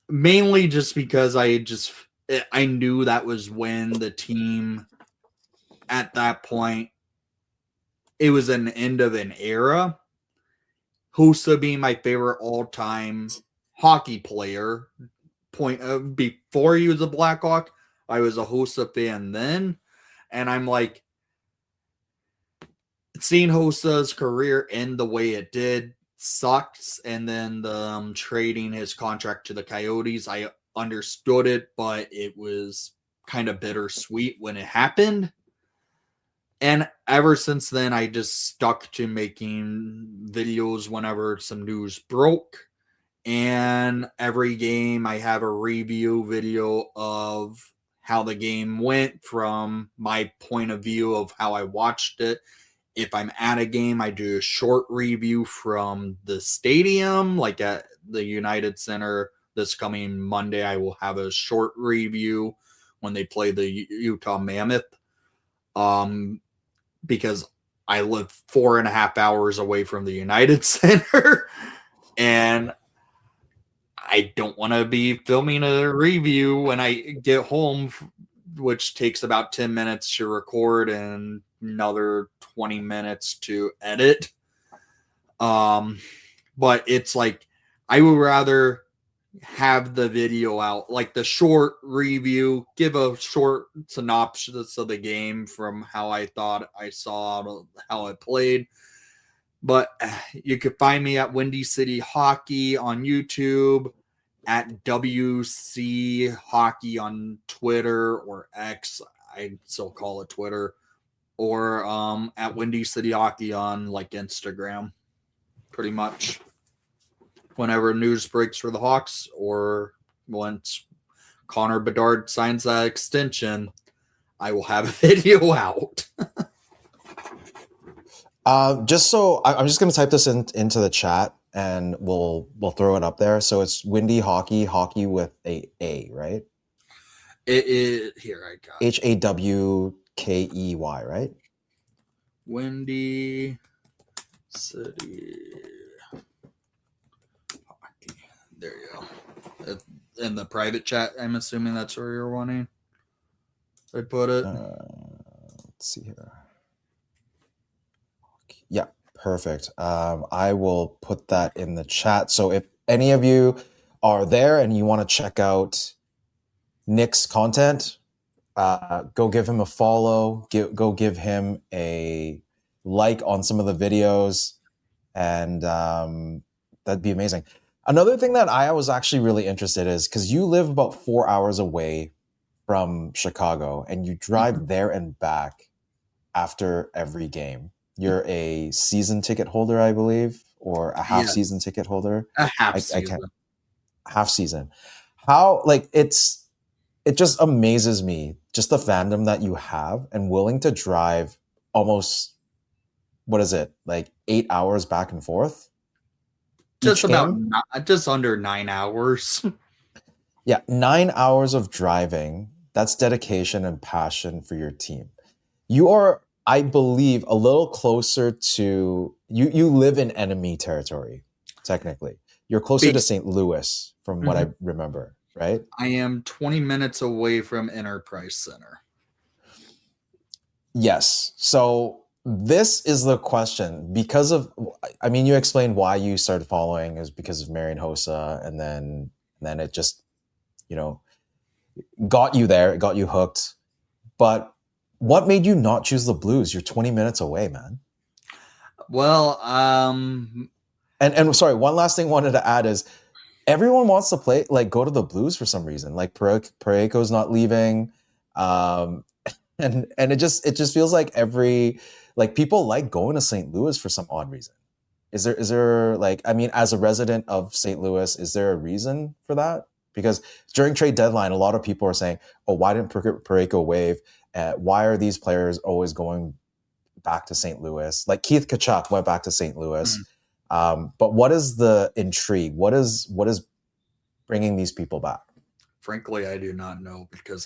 Mainly just because I knew that was when the team, at that point, it was an end of an era. Hossa being my favorite all-time hockey player. Before he was a Blackhawk, I was a Hossa fan then, and I'm like, seeing Hossa's career end the way it did sucks. And then the trading his contract to the Coyotes, I understood it, but it was kind of bittersweet when it happened. And ever since then, I just stuck to making videos whenever some news broke. And every game, I have a review video of how the game went from my point of view of how I watched it. If I'm at a game, I do a short review from the stadium, like at the United Center. This coming Monday, I will have a short review when they play the Utah Mammoth. Because I live 4.5 hours away from the United Center, and I don't want to be filming a review when I get home, which takes about 10 minutes to record and another 20 minutes to edit. But it's like, I would rather have the video out, like the short review, give a short synopsis of the game from how I thought I saw how it played. But you could find me at Windy City Hockey on YouTube, at WC Hockey on Twitter or X. I still call it Twitter, or at Windy City Hockey on like Instagram. Pretty much whenever news breaks for the Hawks, or once Connor Bedard signs that extension, I will have a video out. Just so I'm just going to type this into the chat, and we'll throw it up there. So it's Windy Hockey with a, right? It is here. I got HAWKEY, right? Windy City Hockey. There you go. In the private chat, I'm assuming that's where you're wanting. I put it. Let's see here. Yeah, perfect. I will put that in the chat. So if any of you are there and you want to check out Nick's content, go give him a follow. Go give him a like on some of the videos, and that'd be amazing. Another thing that I was actually really interested in is because you live about 4 hours away from Chicago and you drive there and back after every game. You're a season ticket holder, I believe, or a half season ticket holder. A half season. Half season. How, like, it just amazes me, just the fandom that you have and willing to drive almost, what is it, like 8 hours back and forth? Just under 9 hours. Yeah, 9 hours of driving. That's dedication and passion for your team. You are, I believe, a little closer to you live in enemy territory, technically. You're closer to St. Louis from what I remember, right? I am 20 minutes away from Enterprise Center. Yes. So this is the question, because of, I mean, you explained why you started following is because of Marian Hossa, and then it just, got you there, it got you hooked. But what made you not choose the Blues? You're 20 minutes away, man. Well, and sorry, one last thing I wanted to add is everyone wants to go to the Blues for some reason. Like Parayko's not leaving. And it just feels like people like going to St. Louis for some odd reason. Is there like, I mean, as a resident of St. Louis, is there a reason for that? Because during trade deadline, a lot of people are saying, oh, why didn't Parayko waive? Why are these players always going back to St. Louis? Like Keith Tkachuk went back to St. Louis. But what is the intrigue? What is bringing these people back? Frankly, I do not know, because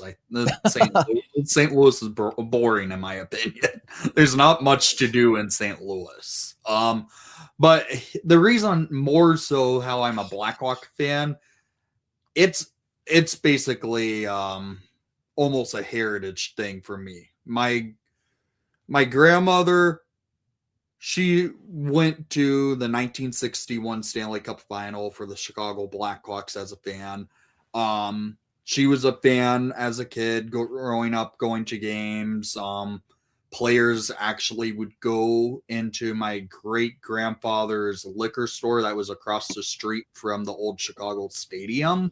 St. Louis is boring, in my opinion. There's not much to do in St. Louis. But the reason more so how I'm a Blackhawk fan, it's basically almost a heritage thing for me. My grandmother, she went to the 1961 Stanley Cup Final for the Chicago Blackhawks as a fan. She was a fan as a kid growing up, going to games. Players actually would go into my great grandfather's liquor store that was across the street from the old Chicago Stadium.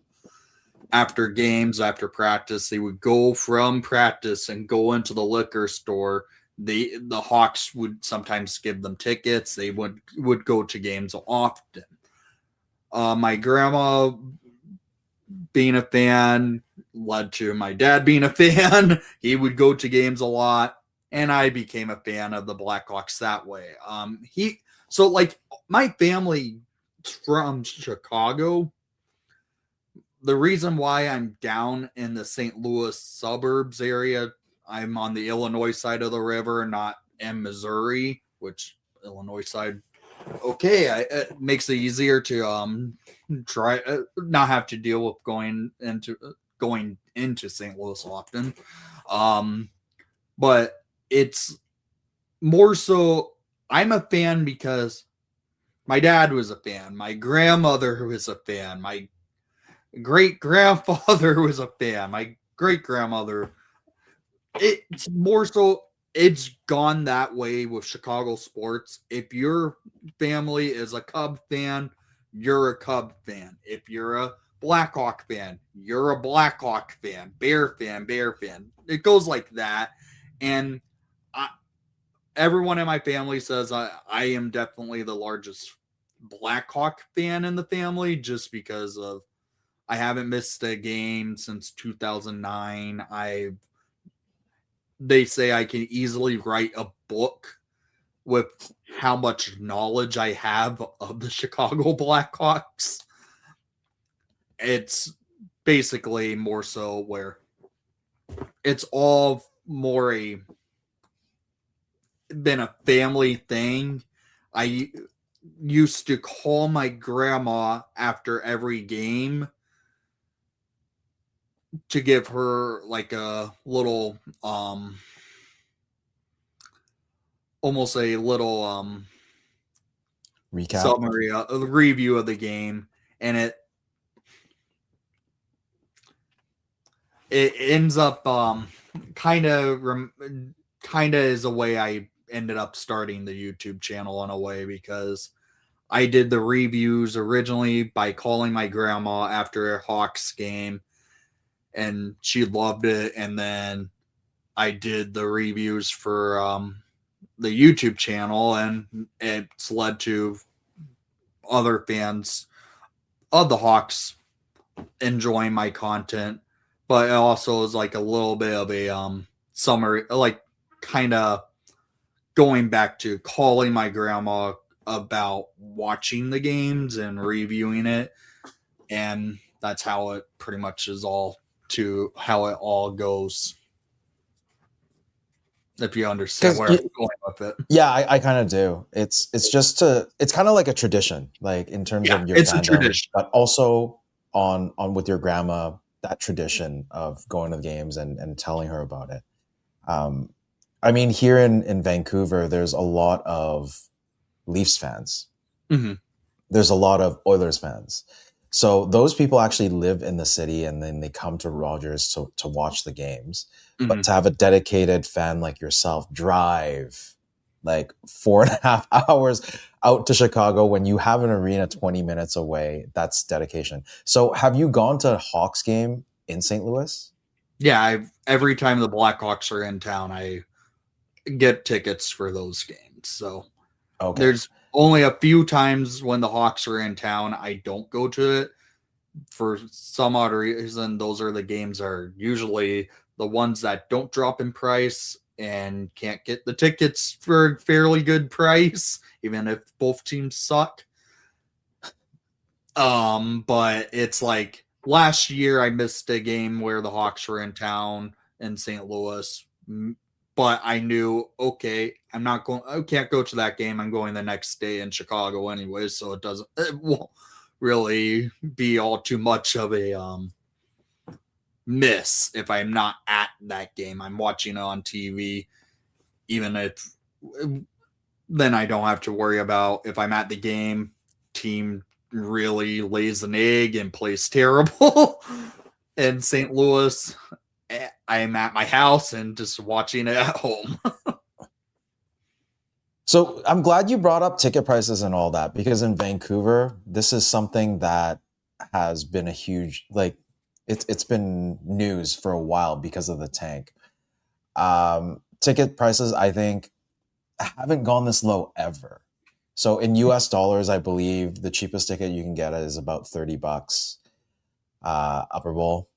After games, after practice, they would go from practice and go into the liquor store. The Hawks would sometimes give them tickets. They would go to games often. My grandma being a fan led to my dad being a fan. He would go to games a lot, and I became a fan of the Blackhawks that way. My family from Chicago. The reason why I'm down in the St. Louis suburbs area, I'm on the Illinois side of the river, not and Missouri, which Illinois side, okay, it makes it easier to try not have to deal with going into St. Louis often. But it's more so I'm a fan because my dad was a fan, my grandmother was a fan, my great grandfather was a fan, my great grandmother. It's more so it's gone that way with Chicago sports. If your family is a Cub fan, you're a Cub fan. If you're a Blackhawk fan, you're a Blackhawk fan. Bear fan, Bear fan. It goes like that. And everyone in my family says I am definitely the largest Blackhawk fan in the family just because of I haven't missed a game since 2009. They say I can easily write a book with how much knowledge I have of the Chicago Blackhawks. It's basically more so where it's all more been a family thing. I used to call my grandma after every game to give her like a little almost a little Recap. summary, a review of the game, and it ends up kind of is a way I ended up starting the YouTube channel in a way, because I did the reviews originally by calling my grandma after a Hawks game, and she loved it. And then I did the reviews for the YouTube channel, and it's led to other fans of the Hawks enjoying my content. But it also is like a little bit of a summary, like kind of going back to calling my grandma about watching the games and reviewing it. And that's how it pretty much is all to how it all goes. If you understand where I'm going with it. Yeah, I kind of do. It's kind of like a tradition, like in terms of your it's fandom, a tradition. but also on with your grandma, that tradition of going to the games and telling her about it. I mean, here in Vancouver, there's a lot of Leafs fans. Mm-hmm. There's a lot of Oilers fans. So those people actually live in the city, and then they come to Rogers to watch the games. Mm-hmm. But to have a dedicated fan like yourself drive like 4.5 hours out to Chicago when you have an arena 20 minutes away, that's dedication. So have you gone to a Hawks game in St. Louis? Yeah, every time the Blackhawks are in town, I get tickets for those games. So there's only a few times when the Hawks are in town I don't go to it. For some odd reason, those are the games are usually the ones that don't drop in price and can't get the tickets for a fairly good price, even if both teams suck. But it's like last year I missed a game where the Hawks were in town in St. Louis, but I knew, okay, I can't go to that game. I'm going the next day in Chicago anyway, so it won't really be all too much of a miss if I'm not at that game. I'm watching it on TV, even if then I don't have to worry about if I'm at the game, team really lays an egg and plays terrible. In St. Louis, I'm at my house and just watching it at home. So I'm glad you brought up ticket prices and all that, because in Vancouver, this is something that has been a huge, like, it's been news for a while because of the tank. Ticket prices, I think, haven't gone this low ever. So in US dollars, I believe the cheapest ticket you can get is about $30, upper bowl.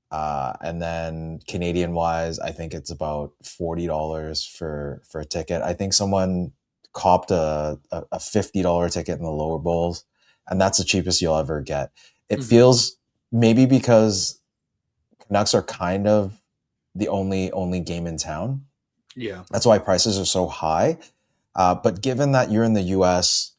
And then Canadian wise, I think it's about $40 for a ticket. I think someone copped a $50 ticket in the lower bowls, and that's the cheapest you'll ever get. It feels, maybe because Canucks are kind of the only game in town. Yeah. That's why prices are so high. But given that you're in the US,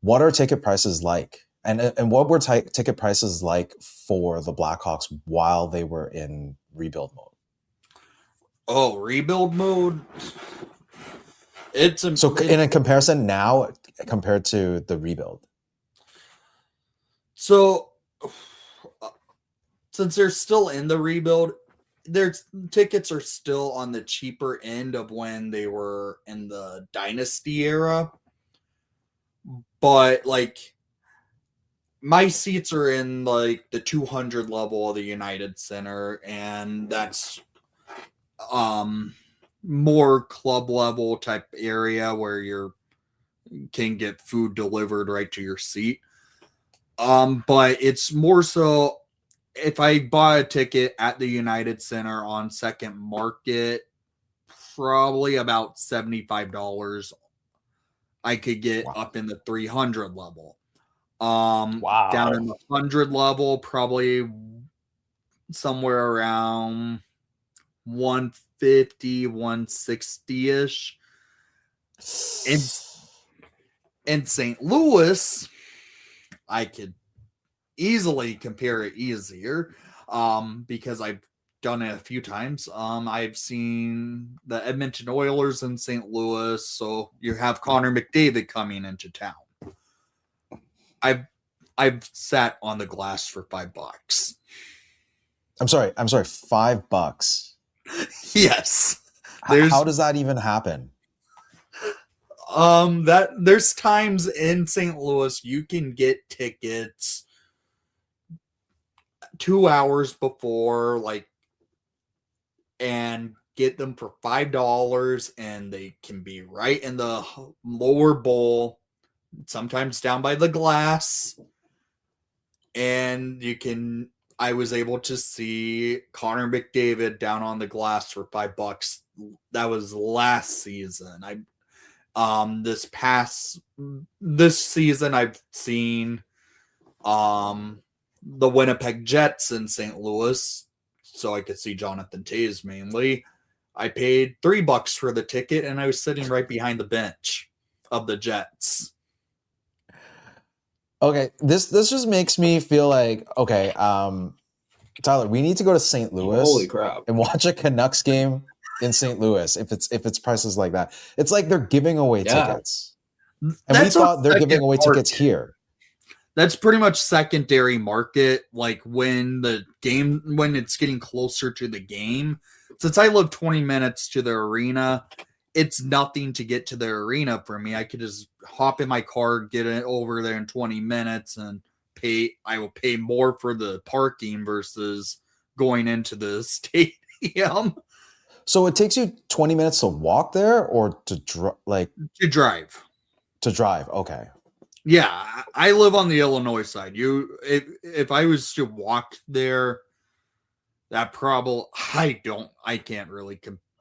what are ticket prices like? And what were ticket prices like for the Blackhawks while they were in rebuild mode? Oh, rebuild mode. So in a comparison now compared to the rebuild. So since they're still in the rebuild, their tickets are still on the cheaper end of when they were in the dynasty era. But like my seats are in like the 200 level of the United Center, and that's more club level type area where you can get food delivered right to your seat. But it's more so if I buy a ticket at the United Center on Second Market, probably about $75, I could get up in the 300 level. Down in the 100 level, probably somewhere around 150, 160-ish. In St. Louis, I could easily compare it easier because I've done it a few times. I've seen the Edmonton Oilers in St. Louis, so you have Connor McDavid coming into town. I've sat on the glass for $5. I'm sorry, $5. Yes. How does that even happen? That there's times in St. Louis you can get tickets 2 hours before, like, and get them for $5, and they can be right in the lower bowl, sometimes down by the glass. And I was able to see Connor McDavid down on the glass for $5. That was last season. This season I've seen the Winnipeg Jets in St. Louis, so I could see Jonathan Toews mainly. I paid $3 for the ticket, and I was sitting right behind the bench of the Jets. Okay, this just makes me feel like, okay, Tyler, we need to go to St. Louis. Holy crap. And watch a Canucks game in St. Louis if it's prices like that. It's like they're giving away tickets. And we thought they're giving away tickets here. That's pretty much secondary market, like when it's getting closer to the game. Since I live 20 minutes to the arena, it's nothing to get to the arena for me. I could just hop in my car, get it over there in 20 minutes, and I will pay more for the parking versus going into the stadium. So it takes you 20 minutes to walk there or to drive. To drive, okay. Yeah, I live on the Illinois side. If I was to walk there, that probably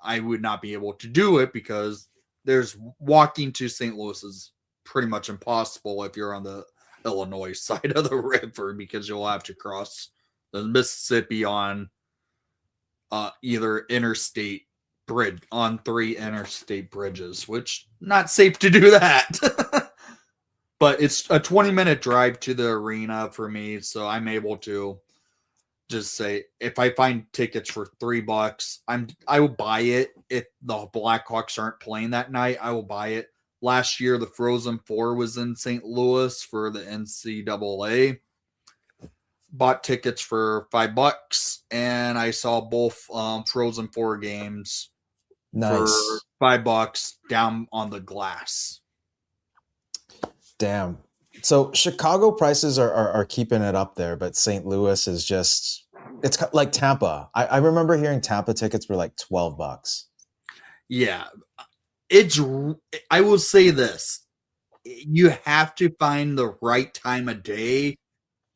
I would not be able to do it because there's walking to St. Louis is pretty much impossible if you're on the Illinois side of the river because you'll have to cross the Mississippi on either interstate bridge on 3 interstate bridges, which not safe to do that. But it's a 20-minute drive to the arena for me, so I'm able to just say if I find tickets for $3, I will buy it. If the Blackhawks aren't playing that night, I will buy it. Last year, the Frozen Four was in St. Louis for the NCAA. Bought tickets for $5, and I saw both Frozen Four games for $5 down on the glass. Damn. So Chicago prices are keeping it up there, but St. Louis is just, it's like Tampa. I remember hearing Tampa tickets were like $12. Yeah. I will say this. You have to find the right time of day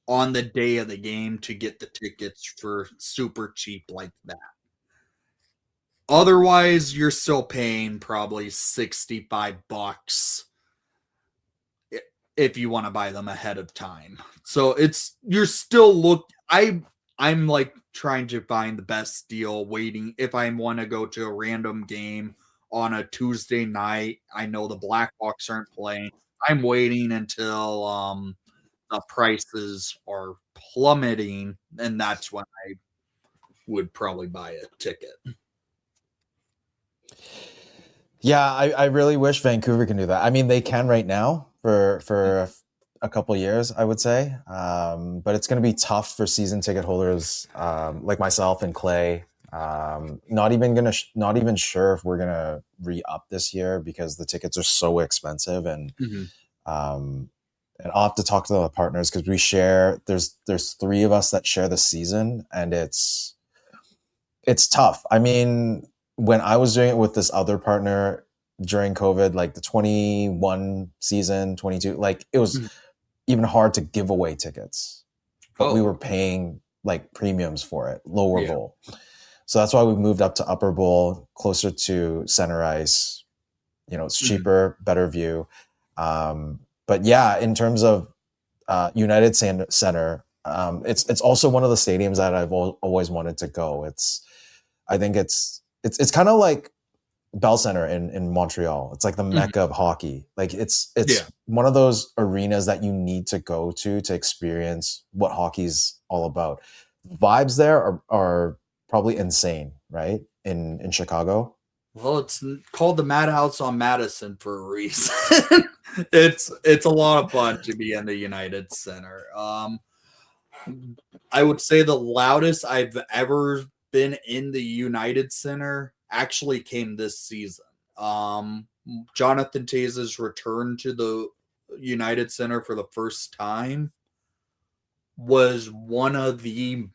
on the day of the game to get the tickets for super cheap like that. Otherwise, you're still paying probably $65 if you want to buy them ahead of time. So I'm like trying to find the best deal waiting if I want to go to a random game on a Tuesday night. I know the Blackhawks aren't playing. I'm waiting until the prices are plummeting, and that's when I would probably buy a ticket. Yeah, I really wish Vancouver can do that. I mean, they can right now for a couple years, I would say. But it's going to be tough for season ticket holders like myself and Clay. Not even sure if we're gonna re-up this year because the tickets are so expensive, and and I'll have to talk to the partners because we share. There's 3 of us that share the season, and it's tough. I mean, when I was doing it with this other partner during COVID, like the 21 season, 22, like it was even hard to give away tickets, but we were paying like premiums for it, lower bowl. So that's why we moved up to upper bowl, closer to center ice. You know, it's cheaper, better view. But yeah, in terms of United Center, it's also one of the stadiums that I've always wanted to go. I think it's kind of like Bell Center in Montreal. It's like the mecca of hockey. Like it's one of those arenas that you need to go to experience what hockey's all about. Vibes there are probably insane, right? In Chicago. Well, it's called the Madhouse on Madison for a reason. It's a lot of fun to be in the United Center. I would say the loudest I've ever been in the United Center actually came this season. Jonathan Taze's return to the United Center for the first time was one of the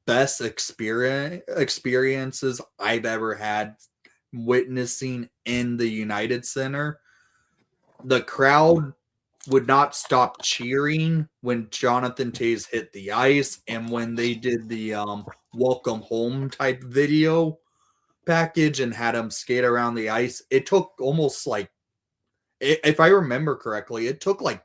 best experiences I've ever had witnessing in the United Center. The crowd would not stop cheering when Jonathan Taze hit the ice, and when they did the welcome home type video package and had him skate around the ice. It took almost like, if I remember correctly, it took like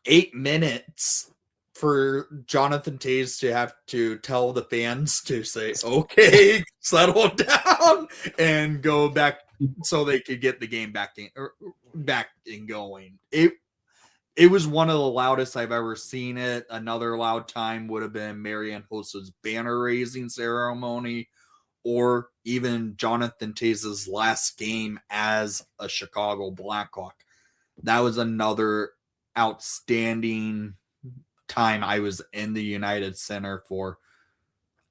8 minutes for Jonathan Taze to have to tell the fans to say, okay, settle down, and go back so they could get the game back in going. It was one of the loudest I've ever seen it. Another loud time would have been Marian Hossa's banner raising ceremony, or even Jonathan Taze's last game as a Chicago Blackhawk. That was another outstanding time I was in the United Center for.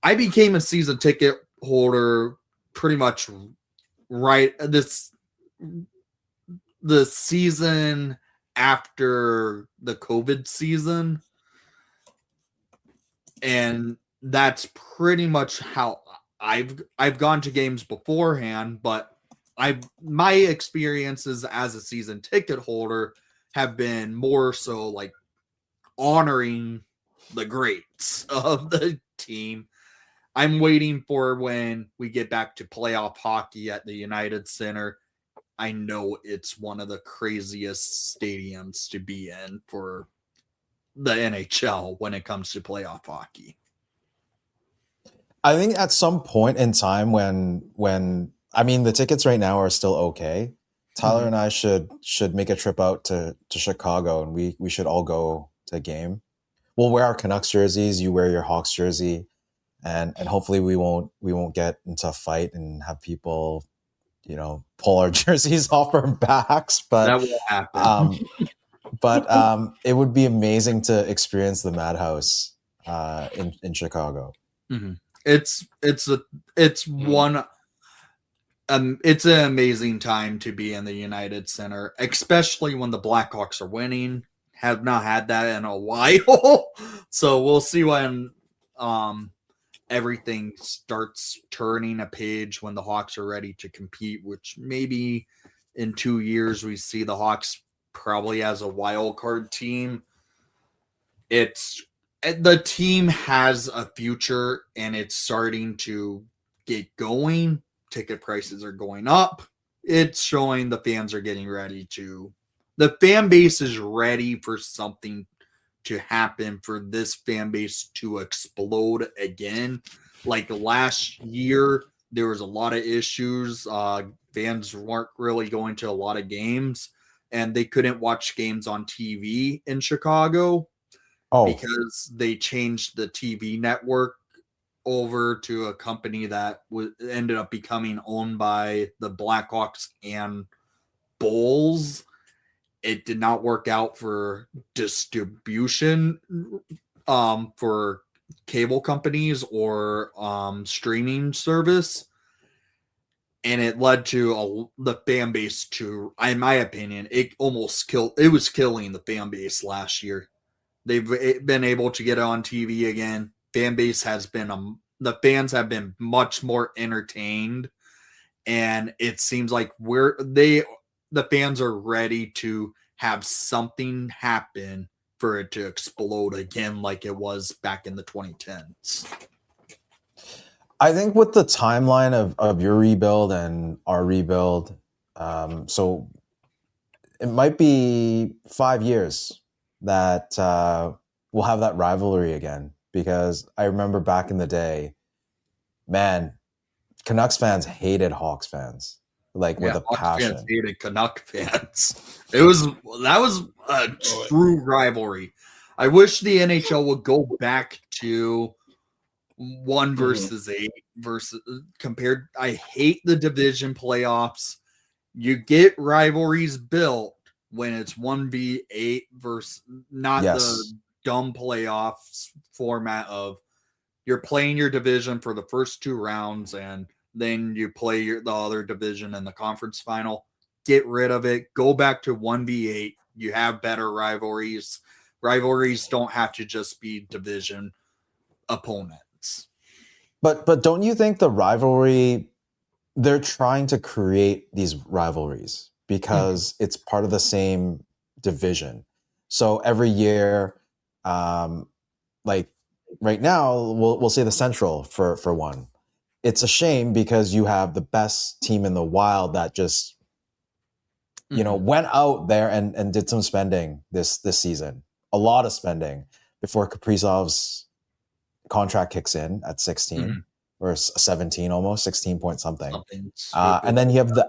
I became a season ticket holder pretty much right the season after the COVID season, and that's pretty much how I've gone to games beforehand, but my experiences as a season ticket holder have been more so like honoring the greats of the team. I'm waiting for when we get back to playoff hockey at the United Center. I know it's one of the craziest stadiums to be in for the NHL when it comes to playoff hockey. I think at some point in time when I mean the tickets right now are still okay. Tyler and I should make a trip out to Chicago, and we should all go to a game. We'll wear our Canucks jerseys, you wear your Hawks jersey, and hopefully we won't get into a fight and have people, you know, pull our jerseys off our backs. But that will happen. But it would be amazing to experience the Madhouse in Chicago. Mm-hmm. It's an amazing time to be in the United Center, especially when the Blackhawks are winning. Have not had that in a while. So we'll see when everything starts turning a page, when the Hawks are ready to compete, which maybe in 2 years we see the Hawks probably as a wild card team. The team has a future, and it's starting to get going. Ticket prices are going up. It's showing the fans are getting ready to. The fan base is ready for something to happen, for this fan base to explode again. Like last year, there was a lot of issues. Fans weren't really going to a lot of games, and they couldn't watch games on TV in Chicago because they changed the TV network over to a company that ended up becoming owned by the Blackhawks and Bulls. It did not work out for distribution for cable companies or streaming service. And it led to the fan base to, in my opinion, it was killing the fan base last year. They've been able to get it on TV again. Fan base has been, the fans have been much more entertained. And it seems like the fans are ready to have something happen for it to explode again like it was back in the 2010s. I think with the timeline of your rebuild and our rebuild, so it might be 5 years that we'll have that rivalry again. Because I remember back in the day, man, Canucks fans hated Hawks fans, with a Hawks passion. Fans hated Canuck fans. That was a true rivalry. I wish the NHL would go back to 1 versus 8 versus compared. I hate the division playoffs. You get rivalries built when it's 1v8 versus not the dumb playoffs format of you're playing your division for the first 2 rounds and then you play the other division in the conference final. Get rid of it. Go back to 1v8. You have better rivalries. Rivalries don't have to just be division opponents. But don't you think the rivalry, they're trying to create these rivalries because it's part of the same division. So every year, like right now, we'll say the Central for one. It's a shame because you have the best team in the Wild that just, went out there and did some spending this season. A lot of spending before Kaprizov's contract kicks in at 16 or 17, almost 16 point something. And then you have the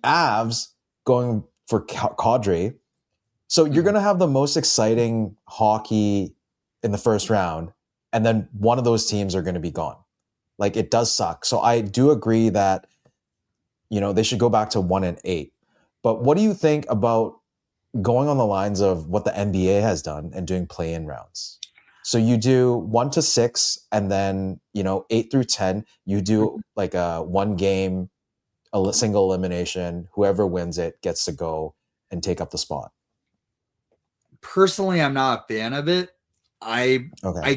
Avs going for Kadri. So you're going to have the most exciting hockey in the first round, and then one of those teams are going to be gone. Like, it does suck. So I do agree that, they should go back to 1 and 8. But what do you think about going on the lines of what the NBA has done and doing play-in rounds? So you do 1 to 6, and then, 8 through 10, you do like a 1 game, a single elimination. Whoever wins it gets to go and take up the spot. Personally, I'm not a fan of it. I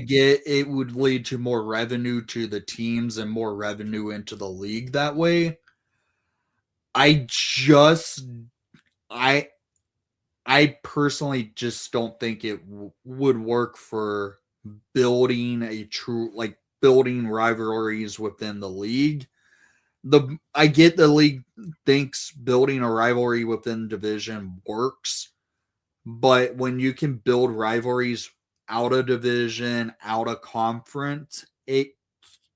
get it would lead to more revenue to the teams and more revenue into the league that way. I personally just don't think it would work for building building rivalries within the league. I get the league thinks building a rivalry within division works, but when you can build rivalries out of division, out of conference, it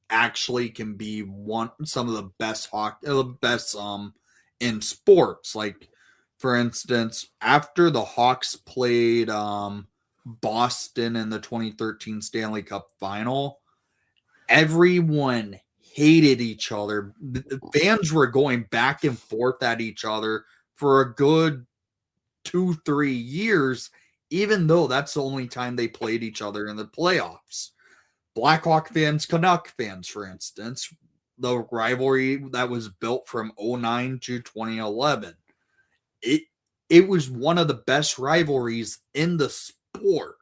actually can be some of the best in sports. Like, for instance, after the Hawks played Boston in the 2013 Stanley Cup final, everyone hated each other. The fans were going back and forth at each other for a good 2-3 years, even though that's the only time they played each other in the playoffs. Blackhawk fans, Canuck fans, for instance, the rivalry that was built from 2009 to 2011. It was one of the best rivalries in the sport.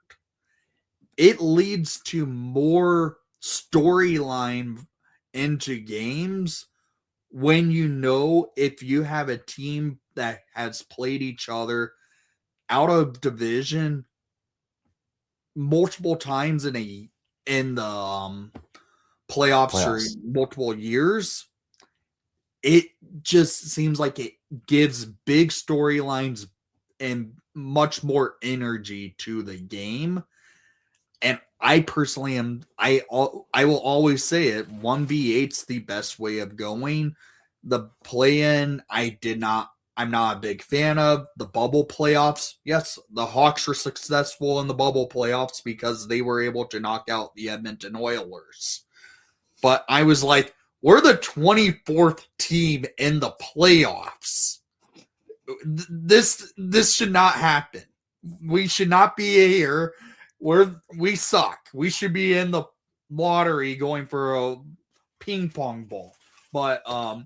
It leads to more storyline into games when if you have a team that has played each other out of division multiple times in the playoffs or multiple years. It just seems like it gives big storylines and much more energy to the game. And I personally am. I will always say it. 1v8's the best way of going. The play-in, I'm not a big fan of. The bubble playoffs. Yes, the Hawks were successful in the bubble playoffs because they were able to knock out the Edmonton Oilers. But I was like, we're the 24th team in the playoffs. This should not happen. We should not be here. We suck. We should be in the lottery going for a ping pong ball. But that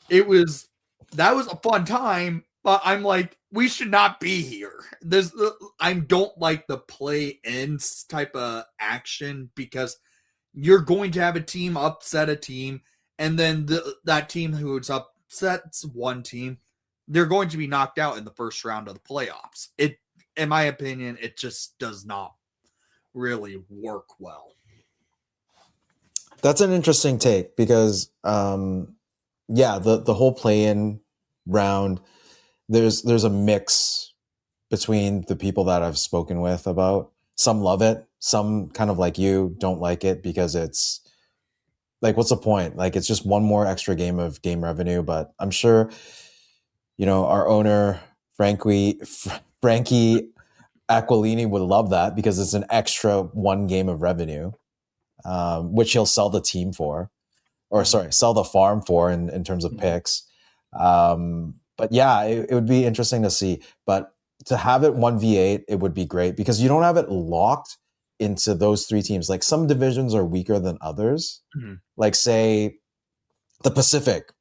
was a fun time. But I'm like, we should not be here. I don't like the play-in type of action because you're going to have a team upset a team, and then that team who's upsets one team, they're going to be knocked out in the first round of the playoffs. In my opinion, it just does not really work well. That's an interesting take because, the whole play-in round, there's a mix between the people that I've spoken with about. Some love it. Some kind of like you don't like it because it's like, what's the point? Like, it's just one more extra game of game revenue. But I'm sure, our owner, Frankie Aquilini would love that because it's an extra one game of revenue, which he'll sell the team for, sell the farm for in terms of picks. But yeah, it would be interesting to see. But to have it 1v8, it would be great because you don't have it locked into those three teams. Like some divisions are weaker than others. Mm-hmm. Like say the Pacific,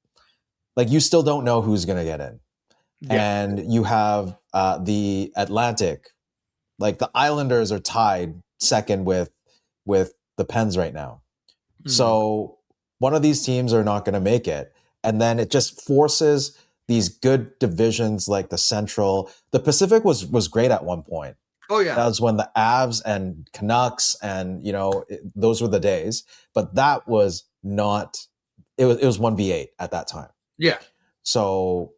like you still don't know who's going to get in. Yeah. And you have the Atlantic, like the Islanders are tied second with the Pens right now. Mm-hmm. So one of these teams are not going to make it. And then it just forces these good divisions like the Central. The Pacific was great at one point. Oh, yeah. That was when the Avs and Canucks and, those were the days. But that was not – it was 1v8 at that time. Yeah. So,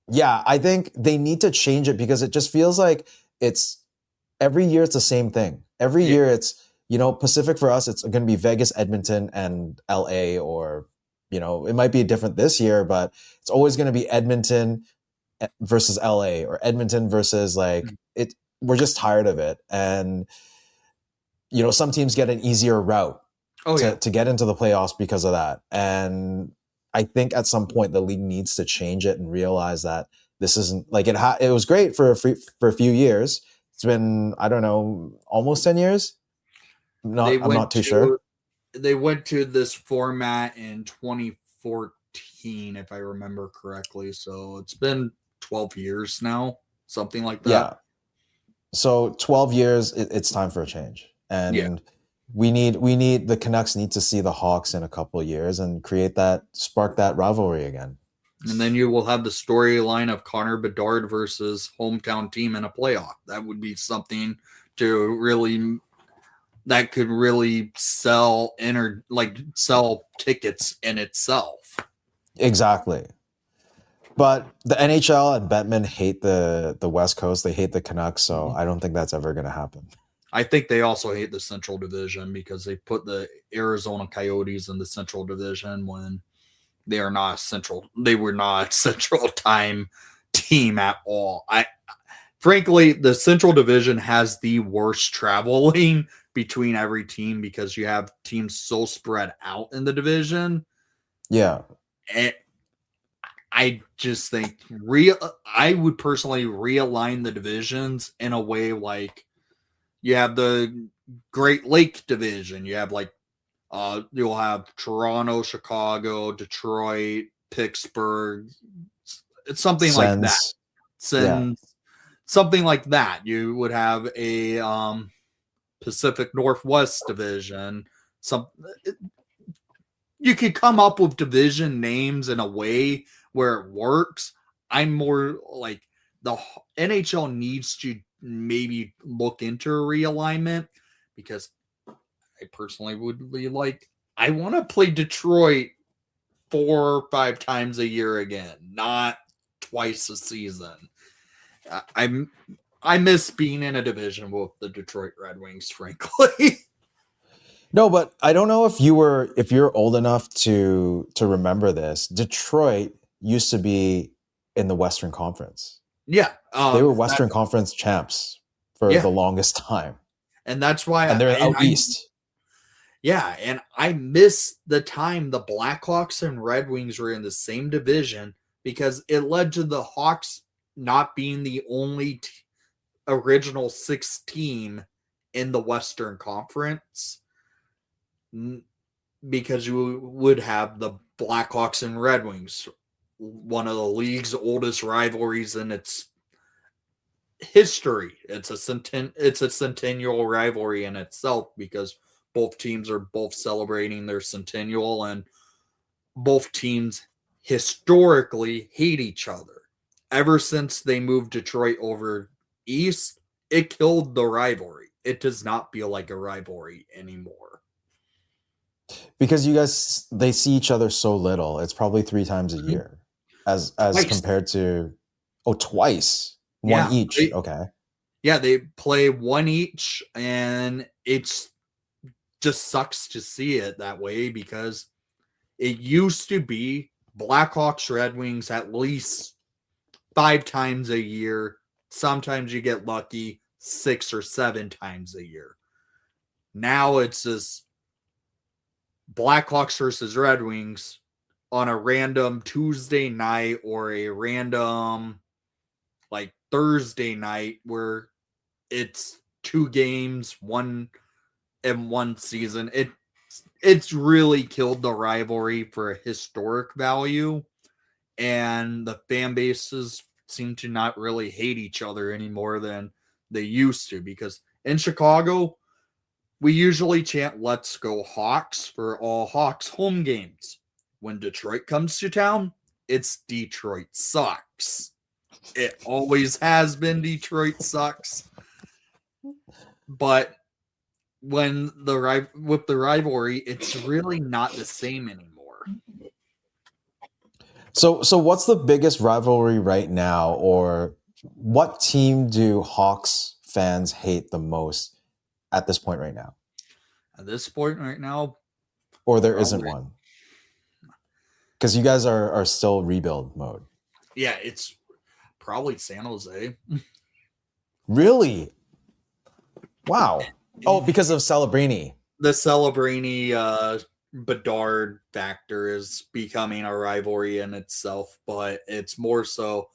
yeah, I think they need to change it because it just feels like it's – every year it's the same thing. Every year it's, Pacific for us, it's going to be Vegas, Edmonton, and LA or – it might be different this year, but it's always going to be Edmonton versus LA or Edmonton versus it. We're just tired of it. And, some teams get an easier route to get into the playoffs because of that. And I think at some point the league needs to change it and realize that this isn't like it was great for a few years. It's been, I don't know, almost 10 years. I'm not too sure. They went to this format in 2014, if I remember correctly. So it's been 12 years now, something like that. Yeah. So 12 years, it's time for a change. And we need the Canucks need to see the Hawks in a couple of years and spark that rivalry again. And then you will have the storyline of Connor Bedard versus hometown team in a playoff. That would be something to really... that could really sell tickets in itself. Exactly. But the NHL and Bettman hate the West Coast. They hate the Canucks, so I don't think that's ever going to happen. I think they also hate the Central Division because they put the Arizona Coyotes in the Central Division when they were not a Central Time team at all. Frankly, the Central Division has the worst traveling between every team because you have teams so spread out in the division. Yeah. And I just think I would personally realign the divisions in a way like you have the Great Lake division. You have you'll have Toronto, Chicago, Detroit, Pittsburgh. It's something like that. Something like that. You would have a Pacific Northwest division. You could come up with division names in a way where it works. I'm more like the NHL needs to maybe look into a realignment because I personally would be I want to play Detroit 4 or 5 times a year again, not twice a season. I miss being in a division with the Detroit Red Wings, frankly. No, but I don't know if you're old enough to remember this. Detroit used to be in the Western Conference. Yeah, They were Western Conference champs for the longest time, and that's why and they're out east. Yeah, and I miss the time the Blackhawks and Red Wings were in the same division because it led to the Hawks not being the only original 6 team in the Western Conference, because you would have the Blackhawks and Red Wings, one of the league's oldest rivalries in its history. It's a centennial rivalry in itself because both teams are both celebrating their centennial, and both teams historically hate each other. Ever since they moved Detroit over east, it killed the rivalry. It does not feel like a rivalry anymore. Because you guys, they see each other so little. It's probably 3 times a year, as Twice. compared to twice, Yeah, one each. Okay. Yeah, they play one each, and it's just sucks to see it that way because it used to be Blackhawks, Red Wings at least 5 times a year. Sometimes you get lucky 6 or 7 times a year. Now it's just Blackhawks versus Red Wings on a random Tuesday night or a random like Thursday night where it's 2 games, one in one season. It's really killed the rivalry for a historic value, and the fan bases seem to not really hate each other any more than they used to, because in Chicago, we usually chant "Let's go Hawks" for all Hawks home games. When Detroit comes to town, it's Detroit sucks. It always has been Detroit sucks. But when with the rivalry, it's really not the same anymore. So what's the biggest rivalry right now, or what team do Hawks fans hate the most at this point right now? At this point right now, or there isn't one? Because you guys are still rebuild mode. Yeah, it's probably San Jose. Really? Wow. Oh, because of Celebrini. The Celebrini Bedard factor is becoming a rivalry in itself, but it's more so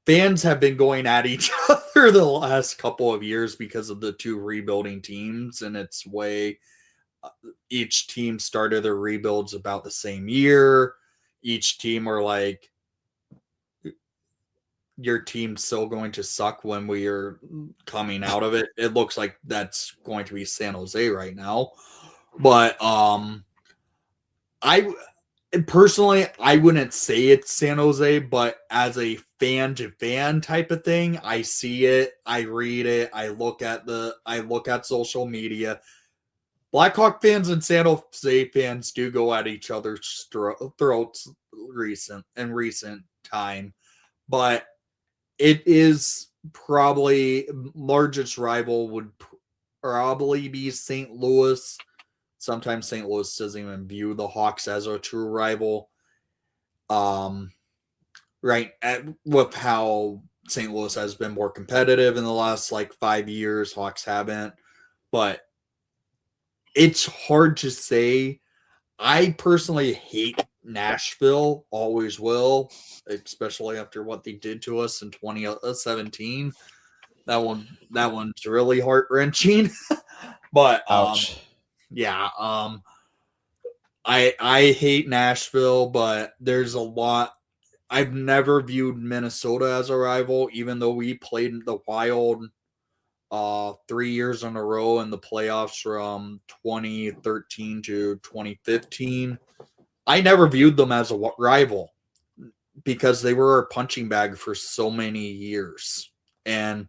fans have been going at each other the last couple of years because of the 2 rebuilding teams, and it's way each team started their rebuilds about the same year. Each team are like, your team's still going to suck when we are coming out of it. It looks like that's going to be San Jose right now. But I personally, I wouldn't say it's San Jose, but as a fan to fan type of thing, I see it, I read it, I look at social media. Blackhawk fans and San Jose fans do go at each other's throats in recent time, but it is probably largest rival would probably be St. Louis. Sometimes St. Louis doesn't even view the Hawks as a true rival. With how St. Louis has been more competitive in the last 5 years, Hawks haven't. But it's hard to say. I personally hate Nashville, always will, especially after what they did to us in 2017. That one's really heart-wrenching. But ouch. Yeah, I hate Nashville, but there's a lot. I've never viewed Minnesota as a rival, even though we played the Wild 3 years in a row in the playoffs from 2013 to 2015. I never viewed them as a rival because they were our punching bag for so many years. And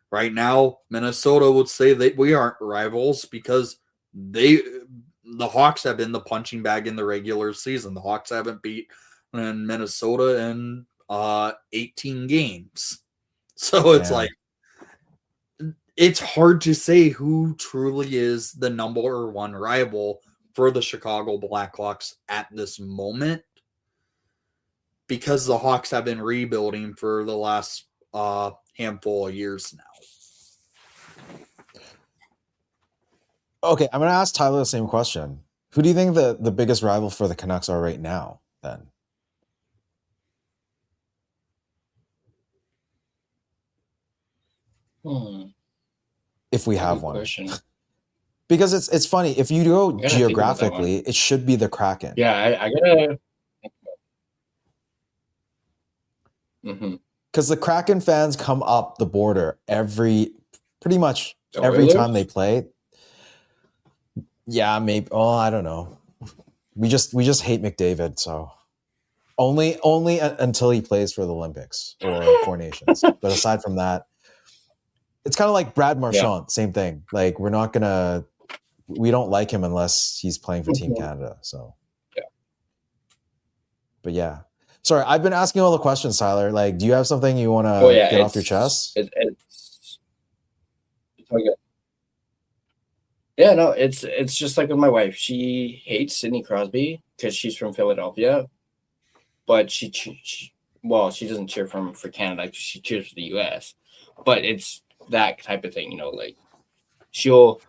right now, Minnesota would say that we aren't rivals because the Hawks have been the punching bag in the regular season. The Hawks haven't beat in Minnesota in 18 games. So it's it's hard to say who truly is the number one rival for the Chicago Blackhawks at this moment, because the Hawks have been rebuilding for the last handful of years now. Okay, I'm going to ask Tyler the same question. Who do you think the biggest rival for the Canucks are right now, then? If we have one. Question. Because it's funny. If you go I gotta think about that geographically, it should be the Kraken. Yeah, I gotta. Because the Kraken fans come up the border pretty much The every Oilers? time they play. Yeah, maybe. Oh, I don't know. We just hate McDavid, so only until he plays for the Olympics or Four Nations. But aside from that, it's kind of like Brad Marchand. Same thing. Like we don't like him unless he's playing for Team Canada. So yeah. But yeah. Sorry, I've been asking all the questions, Tyler. Like, do you have something you want to get off your chest? It's okay. Yeah, no, it's just like with my wife. She hates Sidney Crosby because she's from Philadelphia, but she doesn't cheer for Canada. She cheers for the U.S. But it's that type of thing, like she won't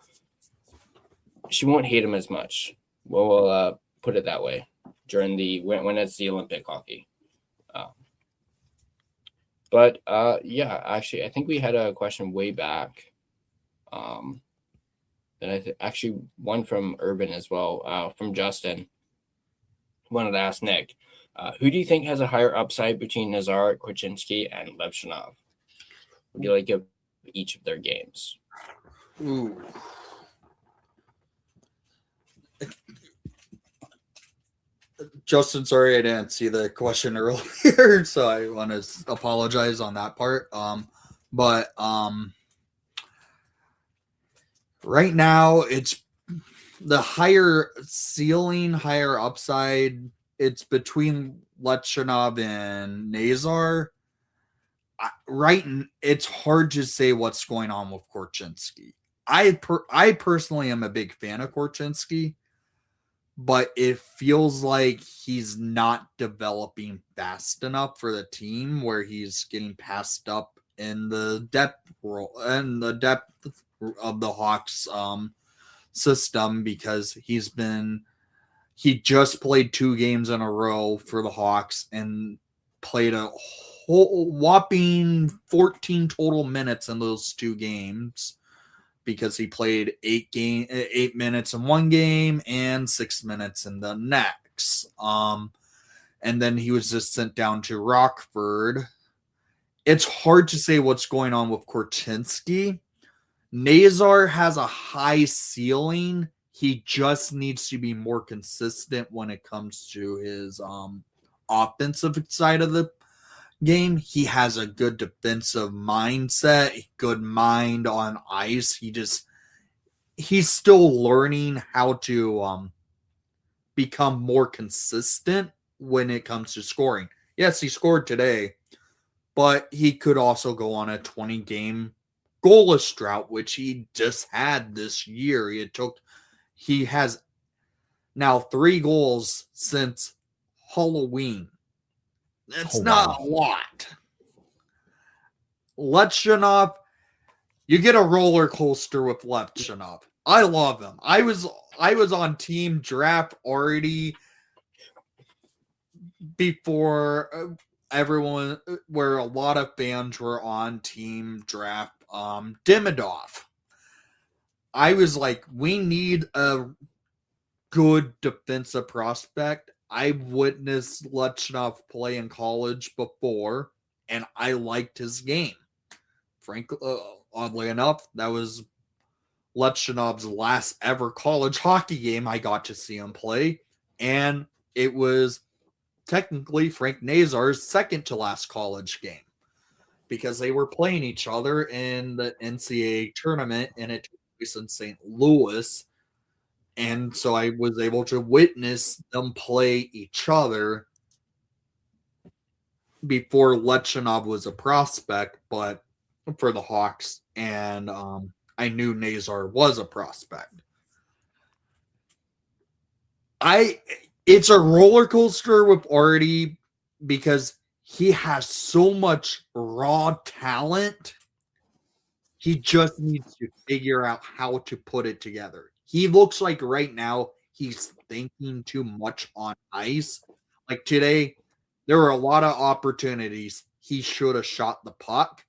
hate him as much. We'll put it that way during when it's the Olympic hockey. But actually, I think we had a question way back. And actually one from Urban as well, from Justin. Wanted to ask Nick, who do you think has a higher upside between Nazar, Korchinski, and Levshunov? Would you like to give each of their games? Ooh. Justin, sorry I didn't see the question earlier, so I want to apologize on that part. But right now, it's the higher ceiling, higher upside. It's between Levshunov and Nazar. It's hard to say what's going on with Korchinski. I personally am a big fan of Korchinski, but it feels like he's not developing fast enough for the team, where he's getting passed up in the depth of the Hawks system, because he just played 2 games in a row for the Hawks and played a whole whopping 14 total minutes in those 2 games, because he played 8 minutes in one game and 6 minutes in the next. And then he was just sent down to Rockford. It's hard to say what's going on with Korchinski. Nazar has a high ceiling. He just needs to be more consistent when it comes to his offensive side of the game. He has a good defensive mindset, good mind on ice. He's still learning how to become more consistent when it comes to scoring. Yes, he scored today, but he could also go on a 20-game goalless drought, which he just had this year. He has now 3 goals since Halloween. That's not a lot. Levshunov, you get a roller coaster with Levshunov. I love him. I was on Team Draft already before everyone, where a lot of fans were on Team Draft Demidov. I was like, we need a good defensive prospect. I witnessed Levshunov play in college before, and I liked his game. Frankly, oddly enough, that was Levshunov's last ever college hockey game I got to see him play, and it was technically Frank Nazar's second to last college game, because they were playing each other in the NCAA tournament, and it took place in St. Louis. And so I was able to witness them play each other before Levshunov was a prospect. But for the Hawks, and I knew Nazar was a prospect. It's a roller coaster with Artie because he has so much raw talent. He just needs to figure out how to put it together. He looks like right now he's thinking too much on ice. Like today, there were a lot of opportunities he should have shot the puck.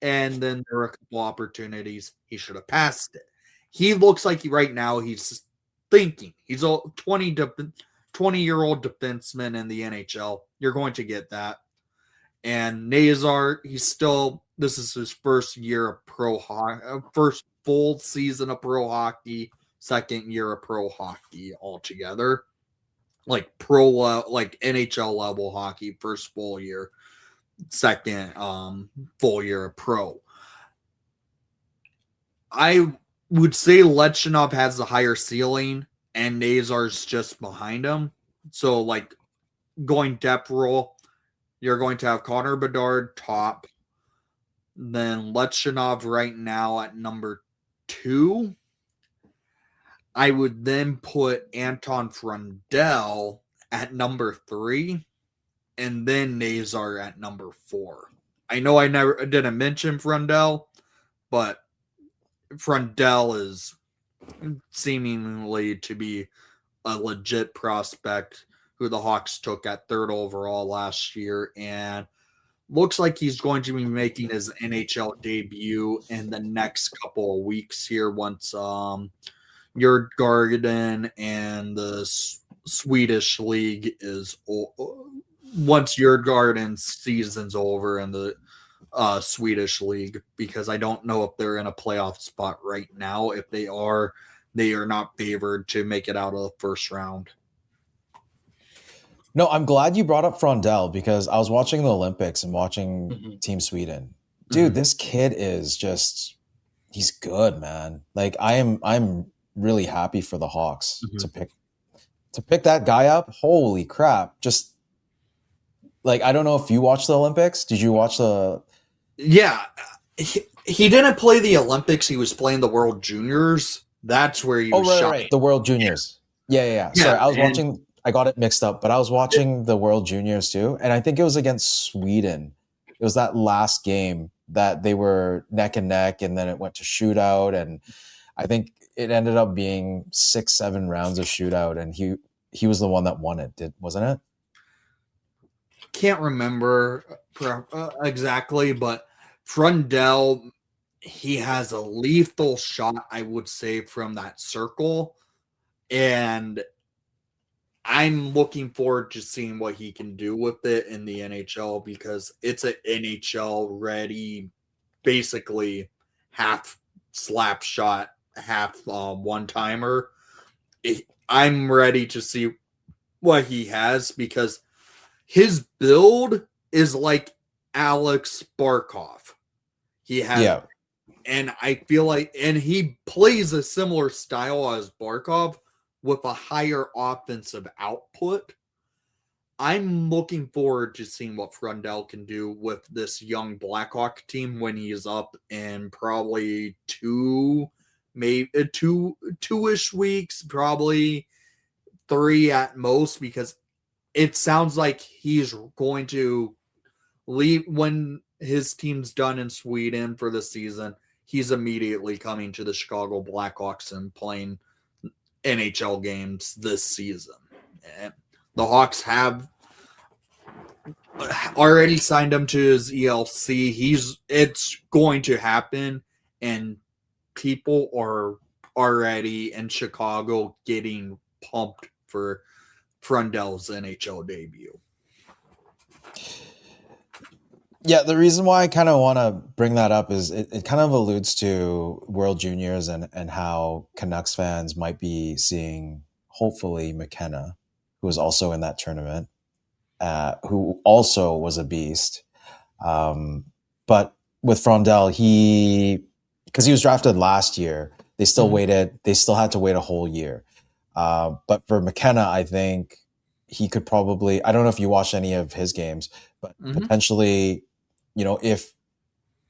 And then there were a couple opportunities he should have passed it. He looks like right now he's thinking. He's a 20-year-old defenseman in the NHL. You're going to get that. And Nazar, this is his first year of pro hockey, first full season of pro hockey, second year of pro hockey altogether. Like NHL level hockey, first full year, second full year of pro. I would say Lechinov has the higher ceiling and Nazar's just behind him. So like going depth role, you're going to have Connor Bedard top, then Lechinov right now at number 2. I would then put Anton Frundell at number 3, and then Nazar at number 4. I know I didn't mention Frundell, but Frundell is seemingly to be a legit prospect who the Hawks took at 3rd overall last year, and looks like he's going to be making his NHL debut in the next couple of weeks here once Djurgården and the Swedish league is once Djurgården's season's over in the Swedish league, because I don't know if they're in a playoff spot right now. If they are not favored to make it out of the first round. No, I'm glad you brought up Frondell because I was watching the Olympics and watching Team Sweden. Dude, this kid is he's good, man. Like I'm really happy for the Hawks to pick that guy up. Holy crap. Just like, I don't know if you watched the Olympics. Did you watch the... Yeah. He didn't play the Olympics. He was playing the World Juniors. That's where he was shot. Right. The World Juniors. Yeah. Sorry, I was watching... I got it mixed up, but I was watching the World Juniors too, and I think it was against Sweden. It was that last game that they were neck and neck, and then it went to shootout, and I think it ended up being 6-7 rounds of shootout, and he was the one that won it, wasn't it? Can't remember exactly, but Frundell, he has a lethal shot, I would say, from that circle, and I'm looking forward to seeing what he can do with it in the NHL, because it's an NHL ready, basically half slap shot, half one timer. I'm ready to see what he has, because his build is like Alex Barkov. He has, and I feel like, and he plays a similar style as Barkov, with a higher offensive output. I'm looking forward to seeing what Frundell can do with this young Blackhawk team when he's up in probably 2-ish weeks, probably 3 at most, because it sounds like he's going to leave when his team's done in Sweden for the season. He's immediately coming to the Chicago Blackhawks and playing NHL games this season. And the Hawks have already signed him to his ELC. It's going to happen, and people are already in Chicago getting pumped for Frundell's NHL debut. Yeah, the reason why I kind of want to bring that up is it kind of alludes to World Juniors and how Canucks fans might be seeing, hopefully, McKenna, who was also in that tournament, who also was a beast. But with Frondell, because he was drafted last year, they still waited. They still had to wait a whole year. But for McKenna, I think he could probably, I don't know if you watched any of his games, but potentially, if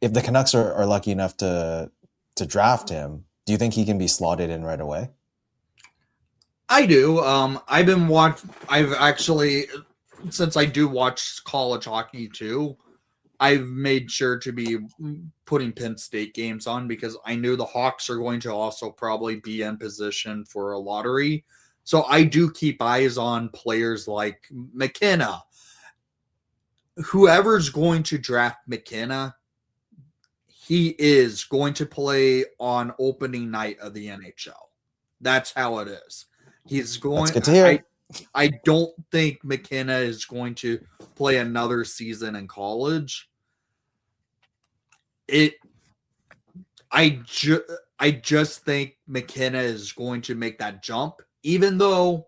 if the Canucks are lucky enough to draft him, do you think he can be slotted in right away? I do. I've actually, since I do watch college hockey too, I've made sure to be putting Penn State games on because I knew the Hawks are going to also probably be in position for a lottery. So I do keep eyes on players like McKenna. Whoever's going to draft McKenna, he is going to play on opening night of the NHL. That's how it is. He's going. That's good to hear. I don't think McKenna is going to play another season in college. I just think McKenna is going to make that jump, even though,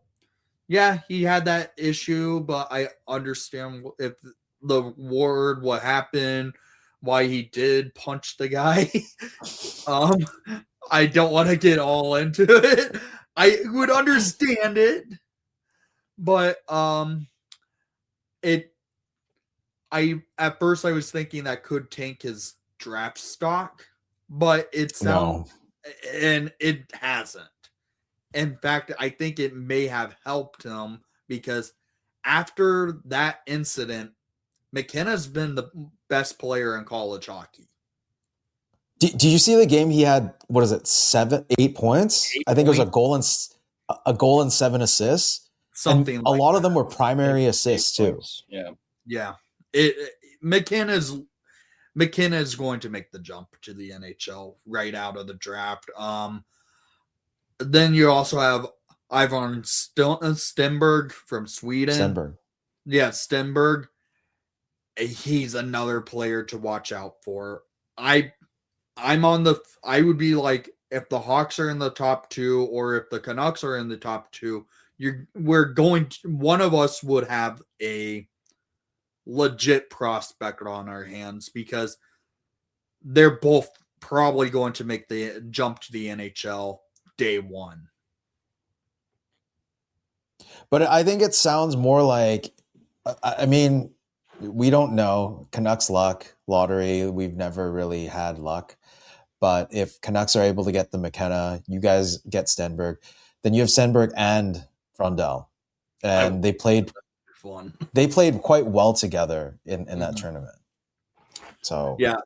yeah, he had that issue, but I understand if the word what happened, why he did punch the guy. I don't want to get all into it. I would understand it, but at first I was thinking that could tank his draft stock, but and it hasn't. In fact, I think it may have helped him because after that incident, McKenna's been the best player in college hockey. Did you see the game? He had, what is it, 8 points? I think it was a goal and 7 assists. Something. And a lot of them were primary assists too. Yeah. McKenna is going to make the jump to the NHL right out of the draft. Then you also have Ivan Stenberg from Sweden. Stenberg. Yeah, Stenberg. He's another player to watch out for. I would be like, if the Hawks are in the top 2 or if the Canucks are in the top 2, one of us would have a legit prospect on our hands because they're both probably going to make the jump to the NHL day one. But I think it sounds more like, I mean, we don't know. Canucks luck, lottery, we've never really had luck. But if Canucks are able to get the McKenna, you guys get Stenberg, then you have Stenberg and Frondell. And they played quite well together in that tournament. So yeah.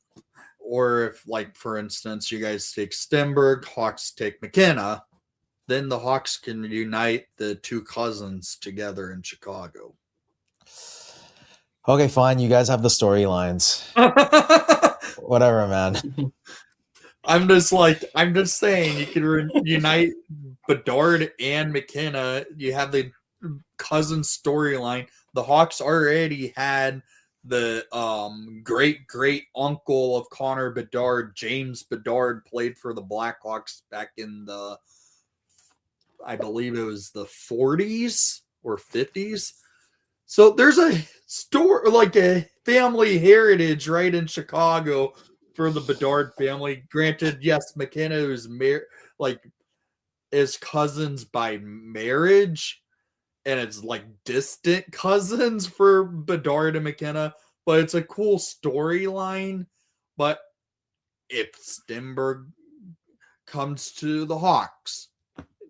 Or if, like, for instance, you guys take Stenberg, Hawks take McKenna, then the Hawks can unite the two cousins together in Chicago. Okay, fine. You guys have the storylines. Whatever, man. I'm just saying, you can unite Bedard and McKenna. You have the cousin storyline. The Hawks already had the great uncle of Connor Bedard, James Bedard, played for the Blackhawks back in I believe it was the 40s or 50s. So there's a story, like a family heritage right in Chicago for the Bedard family. Granted, yes, McKenna is is cousins by marriage, and it's like distant cousins for Bedard and McKenna, but it's a cool storyline. But if Stenberg comes to the Hawks,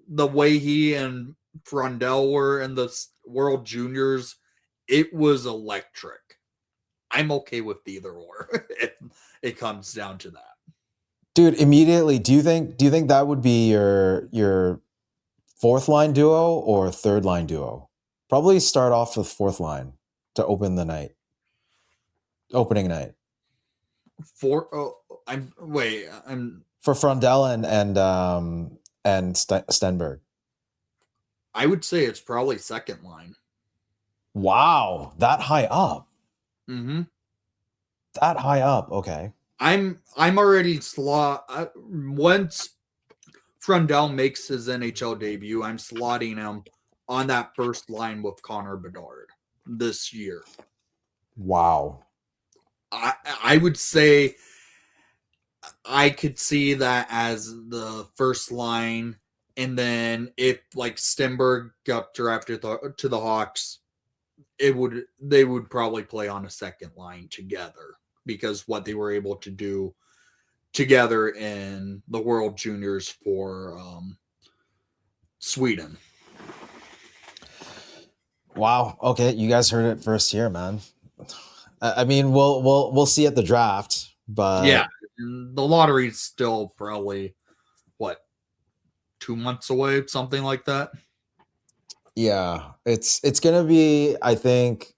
the way he and Frondell were in the World Juniors, it was electric. I'm okay with either or if it comes down to that. Dude, immediately, do you think that would be your fourth line duo or third line duo? Probably start off with fourth line to open the night. Opening night. For Frondell and Stenberg. I would say it's probably second line. Wow, that high up. Mm-hmm. That high up. Okay. I'm already once Frondell makes his NHL debut, I'm slotting him on that first line with Connor Bedard this year. Wow. I would say I could see that as the first line, and then if like Stenberg got drafted to the Hawks, they would probably play on a second line together because what they were able to do together in the World Juniors for Sweden. Wow. Okay, you guys heard it first here, man. I mean, we'll see at the draft, but yeah, the lottery's still probably 2 months away, something like that. Yeah, it's gonna be, I think,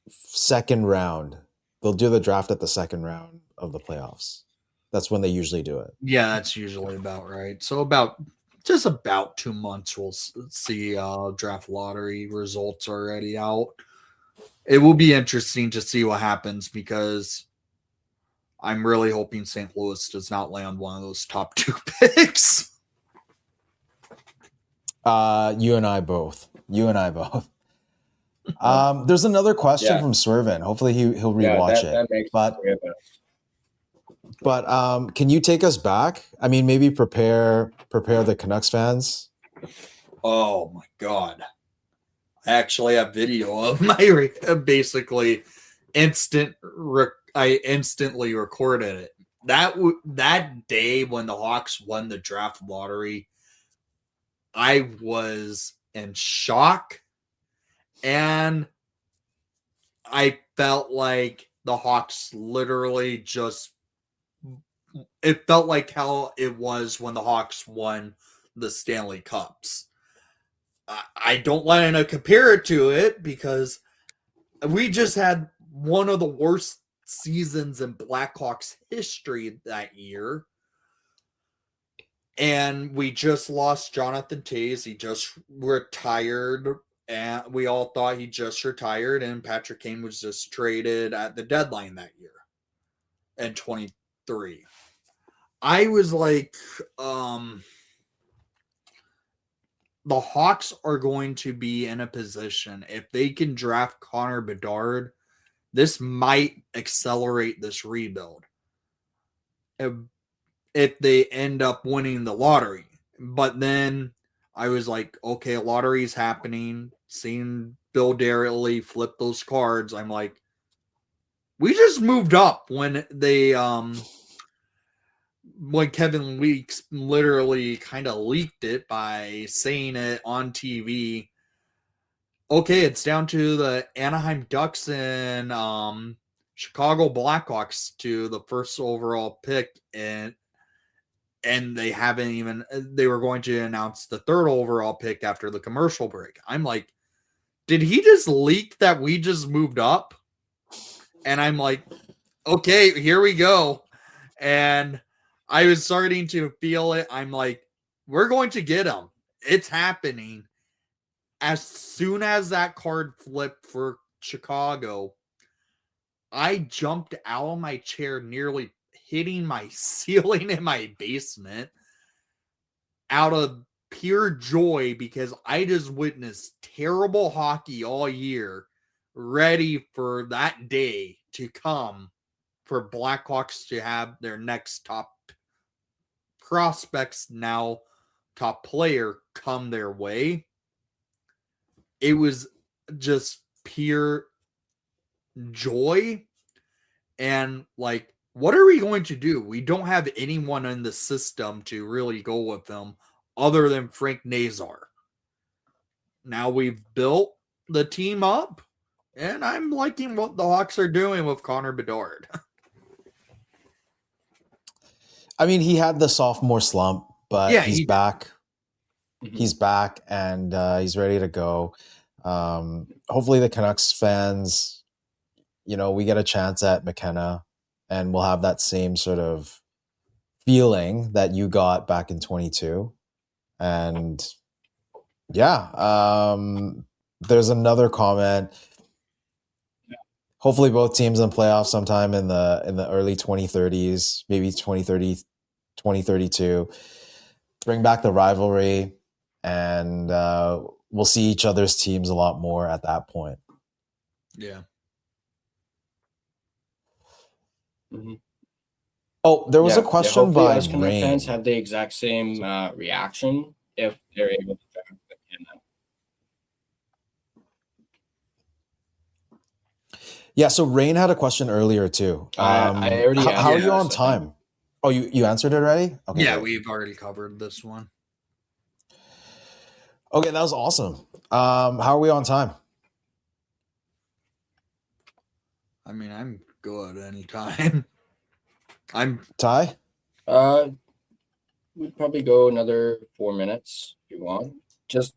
second round. They'll do the draft at the second round of the playoffs. That's when they usually do it. Yeah, that's usually about right. So about 2 months, we'll see draft lottery results already out. It will be interesting to see what happens because I'm really hoping St. Louis does not land one of those top 2 picks. You and I both. There's another question from Swervin. Hopefully he'll rewatch it. That makes but can you take us back? I mean, maybe prepare the Canucks fans. Oh my God. I actually have video of my basically I instantly recorded it. That day when the Hawks won the draft lottery, I was in shock, and I felt like the Hawks literally it felt like how it was when the Hawks won the Stanley Cups. I don't want to compare it to it because we just had one of the worst seasons in Blackhawks history that year. And we just lost Jonathan Toews. He just retired, and we all thought he just retired, and Patrick Kane was just traded at the deadline that year in 23. I was like, the Hawks are going to be in a position, if they can draft Connor Bedard, this might accelerate this rebuild. If they end up winning the lottery. But then I was like, okay, lottery's happening. Seeing Bill Darrelly flip those cards, I'm like, we just moved up when they when Kevin Weeks literally kind of leaked it by saying it on TV. Okay, it's down to the Anaheim Ducks and Chicago Blackhawks to the first overall pick, and they haven't even, they were going to announce the third overall pick after the commercial break. I'm like, did he just leak that we just moved up? And I'm like, okay, here we go. And I was starting to feel it. I'm like, we're going to get him. It's happening. As soon as that card flipped for Chicago, I jumped out of my chair, nearly hitting my ceiling in my basement out of pure joy because I just witnessed terrible hockey all year, ready for that day to come for Blackhawks to have their next top prospects, now top player, come their way. It was just pure joy. And like, what are we going to do? We don't have anyone in the system to really go with them other than Frank Nazar. Now we've built the team up, and I'm liking what the Hawks are doing with Connor Bedard. I mean, he had the sophomore slump, but Yeah, he's back. He's back, and he's ready to go. Hopefully the Canucks fans, we get a chance at McKenna, and we'll have that same sort of feeling that you got back in 22. And yeah, there's another comment. Hopefully both teams in playoffs sometime in the early 2030s, maybe 2030, 2032. Bring back the rivalry, and we'll see each other's teams a lot more at that point. Yeah. Mm-hmm. Oh, there was a question by us Canucks Rain. fans have the exact same reaction if they're able to draft McKenna. Yeah, so Rain had a question earlier too. I already how are answered you on this, I think. time? Oh, you answered it already? Okay. Yeah, great. we've already covered this one. Okay, that was awesome. How are we on time? I mean, I'm good anytime. I'm Ty? We'd probably go another 4 minutes if you want. Just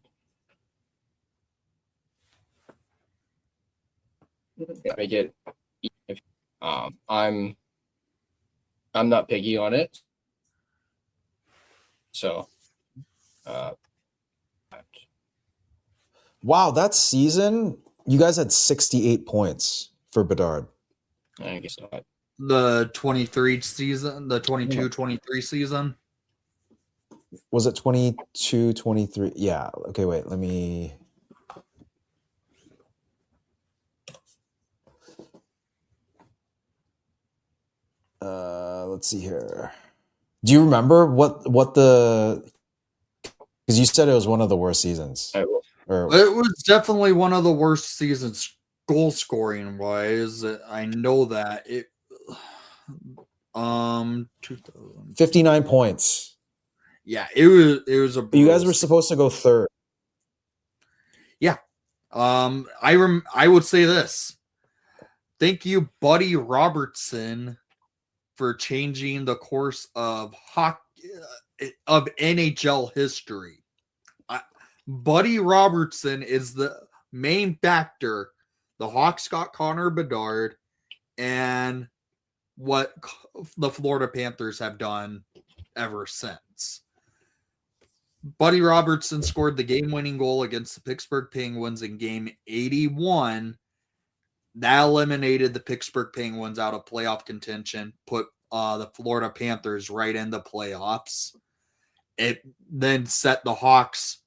make it. If, I'm not picky on it, so. Wow, that season, you guys had 68 points for Bedard. I guess not. the 23 season, the 22-23 season. Was it 22, 23? Yeah. Okay, wait. Let me... let's see here. Do you remember what the... Because you said it was one of the worst seasons. I will. Or It was definitely one of the worst seasons goal scoring wise. I know that it 2000. 59 points. Yeah, it was a You guys were supposed to go third. Yeah. I would say this. Thank you, Buddy Robertson, for changing the course of hockey of NHL history. Buddy Robertson is the main factor. The Hawks got Connor Bedard, and what the Florida Panthers have done ever since. Buddy Robertson scored the game-winning goal against the Pittsburgh Penguins in Game 81. That eliminated the Pittsburgh Penguins out of playoff contention, put the Florida Panthers right in the playoffs. It then set the Hawks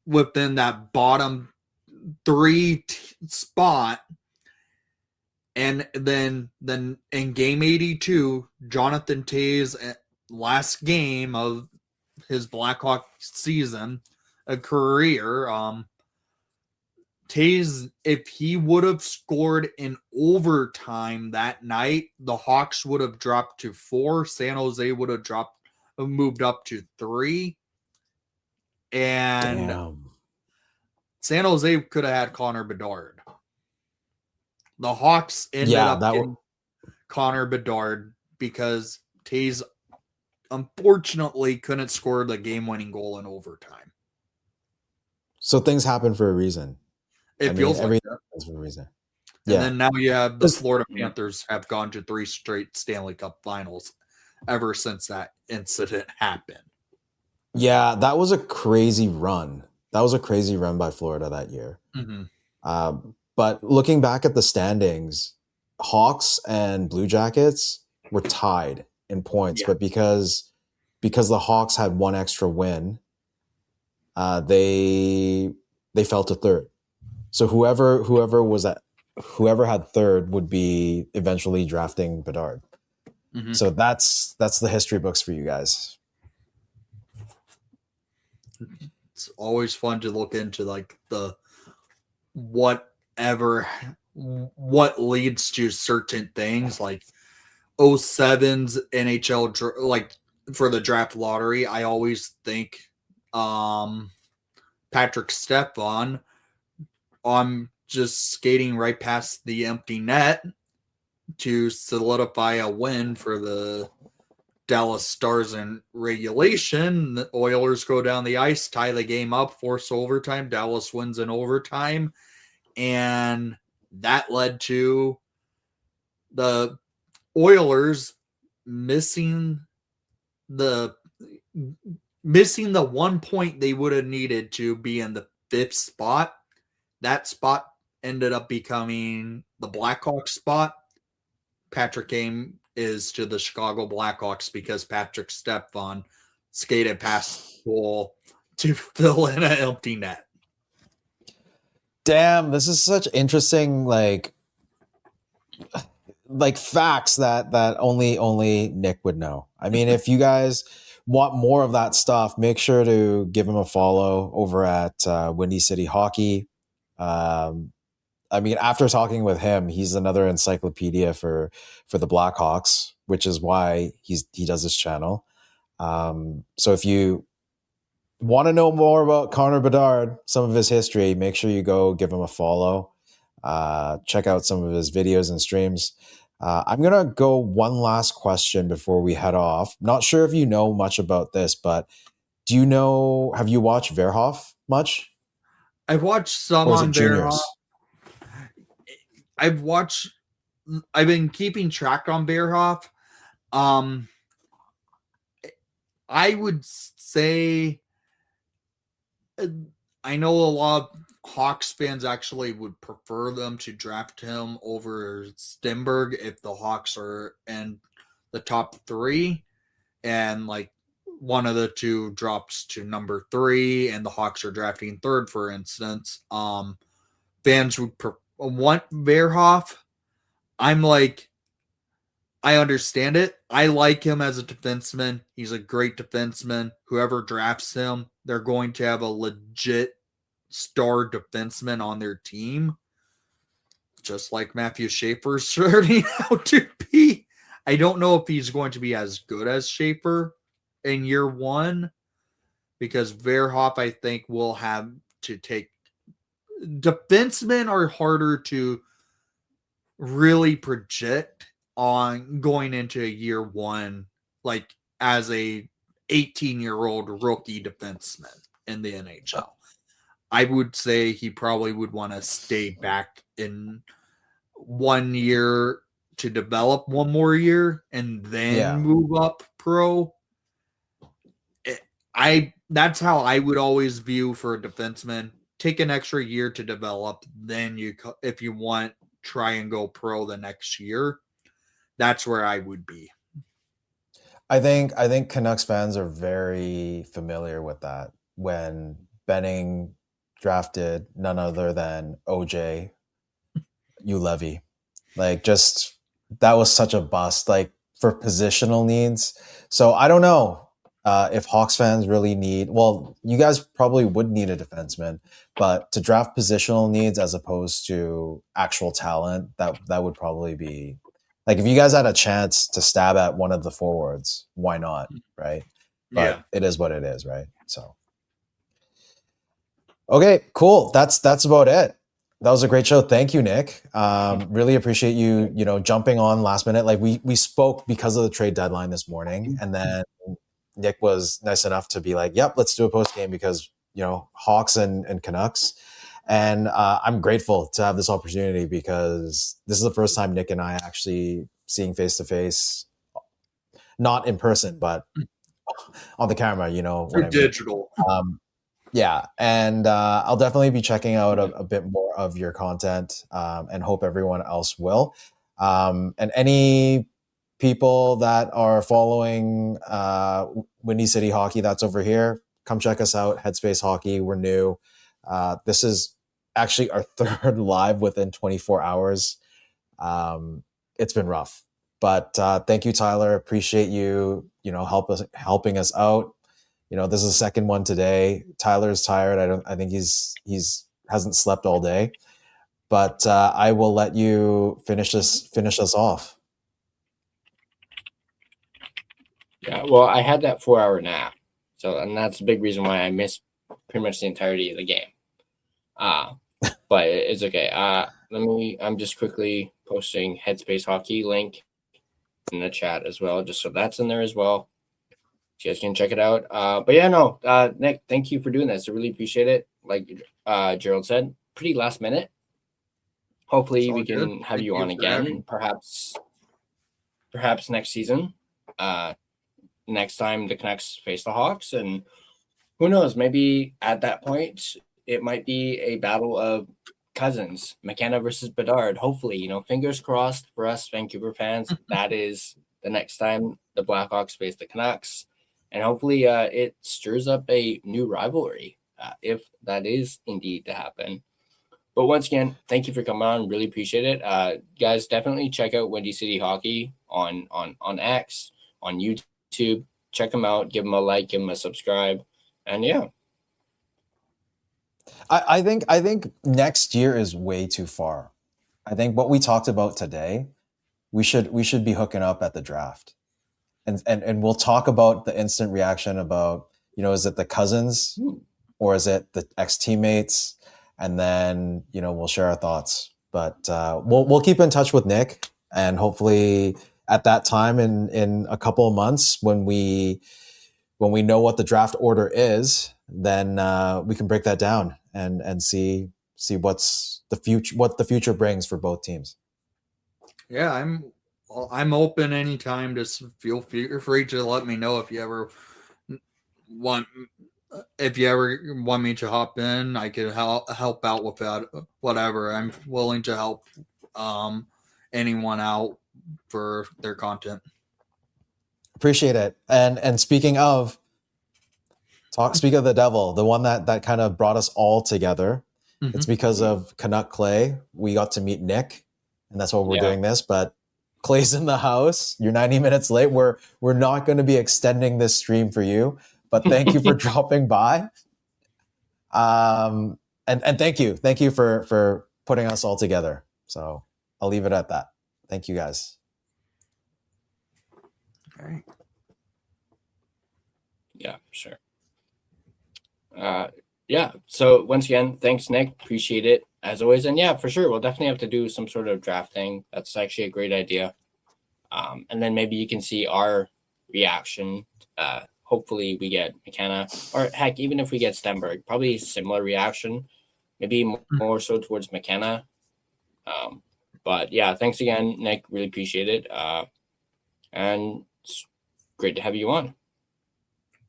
within that bottom three spot. And then in Game 82, Jonathan Toews, last game of his Blackhawks season, a career, Toews, if he would have scored in overtime that night, the Hawks would have dropped to 4. San Jose would have moved up to 3. And Damn. San Jose could have had Connor Bedard. The Hawks ended up getting Connor Bedard because Toews unfortunately couldn't score the game-winning goal in overtime. So things happen for a reason. It feels like that. Happens for a reason. And then now you have the Florida Panthers have gone to 3 straight Stanley Cup finals ever since that incident happened. Yeah, that was a crazy run. That was a crazy run by Florida that year. Mm-hmm. But looking back at the standings, Hawks and Blue Jackets were tied in points, but because the Hawks had one extra win, they fell to third. So whoever had third would be eventually drafting Bedard. Mm-hmm. So that's the history books for you guys. It's always fun to look into like the what leads to certain things, like 07's NHL like for the draft lottery. I always think Patrick Stepan on just skating right past the empty net to solidify a win for the Dallas Stars in regulation. The Oilers go down the ice, tie the game up, force overtime. Dallas wins in overtime. And that led to the Oilers missing the 1 point they would have needed to be in the 5th spot. That spot ended up becoming the Blackhawks spot. Patrick Kane is to the Chicago Blackhawks because Patrick Stepan skated past the goal to fill in an empty net. Damn, this is such interesting like facts that only Nick would know. I mean, if you guys want more of that stuff, make sure to give him a follow over at Windy City Hockey. I mean, after talking with him, he's another encyclopedia for the Blackhawks, which is why he does this channel. So if you want to know more about Connor Bedard, some of his history, make sure you go give him a follow. Check out some of his videos and streams. I'm going to go one last question before we head off. Not sure if you know much about this, but have you watched Verhoff much? I've watched some Or is it on juniors? Verhoff. I've been keeping track on Verhoff. I would say I know a lot of Hawks fans actually would prefer them to draft him over Stenberg if the Hawks are in the top 3 and like one of the two drops to number 3 and the Hawks are drafting 3rd, for instance. Fans would want Verhoff. I'm like, I understand it. I like him as a defenseman. He's a great defenseman. Whoever drafts him, they're going to have a legit star defenseman on their team. Just like Matthew Schaefer's starting out to be. I don't know if he's going to be as good as Schaefer in year 1 because Verhoff, I think, will have to take. Defensemen are harder to really project on going into year 1, like as a 18-year-old rookie defenseman in the NHL. I would say he probably would want to stay back in 1 year to develop one more year and then move up pro. That's how I would always view for a defenseman. Take an extra year to develop, then if you want, try and go pro the next year. That's where I would be. I think Canucks fans are very familiar with that. When Benning drafted none other than OJ Ulevy, like just that was such a bust, like for positional needs. So I don't know if Hawks fans really need. Well, you guys probably would need a defenseman, but to draft positional needs as opposed to actual talent, that would probably be. Like, if you guys had a chance to stab at one of the forwards, why not, right? But it is what it is, right? So, okay, cool. That's about it. That was a great show. Thank you, Nick. Really appreciate you, jumping on last minute. Like, we spoke because of the trade deadline this morning, and then Nick was nice enough to be like, yep, let's do a post game because, Hawks and Canucks. And I'm grateful to have this opportunity because this is the first time Nick and I actually seeing face-to-face, not in person, but on the camera, Through digital. Yeah. And I'll definitely be checking out a bit more of your content and hope everyone else will. And any people that are following Windy City Hockey, that's over here, come check us out. Headspace Hockey. We're new. This is actually our 3rd live within 24 hours. It's been rough, but thank you, Tyler. Appreciate you, helping us out. This is the 2nd one today. Tyler's tired. I think he's hasn't slept all day, but I will let you finish us off. Yeah, well, I had that 4-hour nap, and that's a big reason why I missed pretty much the entirety of the game. But it's okay. I'm just quickly posting Headspace Hockey link in the chat as well, just so that's in there as well. You guys can check it out. But yeah, no, Nick, thank you for doing this. I really appreciate it. Like Gerald said, pretty last minute. Hopefully we can have you on again, perhaps next season. Next time the Canucks face the Hawks, and who knows, maybe at that point it might be a battle of cousins, McKenna versus Bedard. Hopefully, fingers crossed for us Vancouver fans. That is the next time the Blackhawks face the Canucks. And hopefully it stirs up a new rivalry if that is indeed to happen. But once again, thank you for coming on. Really appreciate it. Guys, definitely check out Windy City Hockey on X, on YouTube. Check them out. Give them a like. Give them a subscribe. And yeah. I think next year is way too far. I think what we talked about today, we should be hooking up at the draft. And we'll talk about the instant reaction about, is it the cousins or is it the ex-teammates? And then, we'll share our thoughts. But we'll keep in touch with Nick, and hopefully at that time in a couple of months when we know what the draft order is, then we can break that down and see what the future brings for both teams. Yeah, I'm open anytime. Just feel free to let me know if you ever want me to hop in. I can help out with that, whatever. I'm willing to help anyone out for their content. Appreciate it. And speaking of the devil, the one that kind of brought us all together. Mm-hmm. It's because of Canuck Clay. We got to meet Nick, and that's why we're doing this. But Clay's in the house. You're 90 minutes late. We're not going to be extending this stream for you, but thank you for dropping by. And thank you for putting us all together. So I'll leave it at that. Thank you guys. All right. Yeah, sure. So once again, thanks, Nick. Appreciate it as always. And yeah, for sure, we'll definitely have to do some sort of drafting. That's actually a great idea. And then maybe you can see our reaction. Hopefully we get McKenna, or heck, even if we get Stenberg, probably similar reaction, maybe more so towards McKenna. But yeah, thanks again, Nick. Really appreciate it. And it's great to have you on.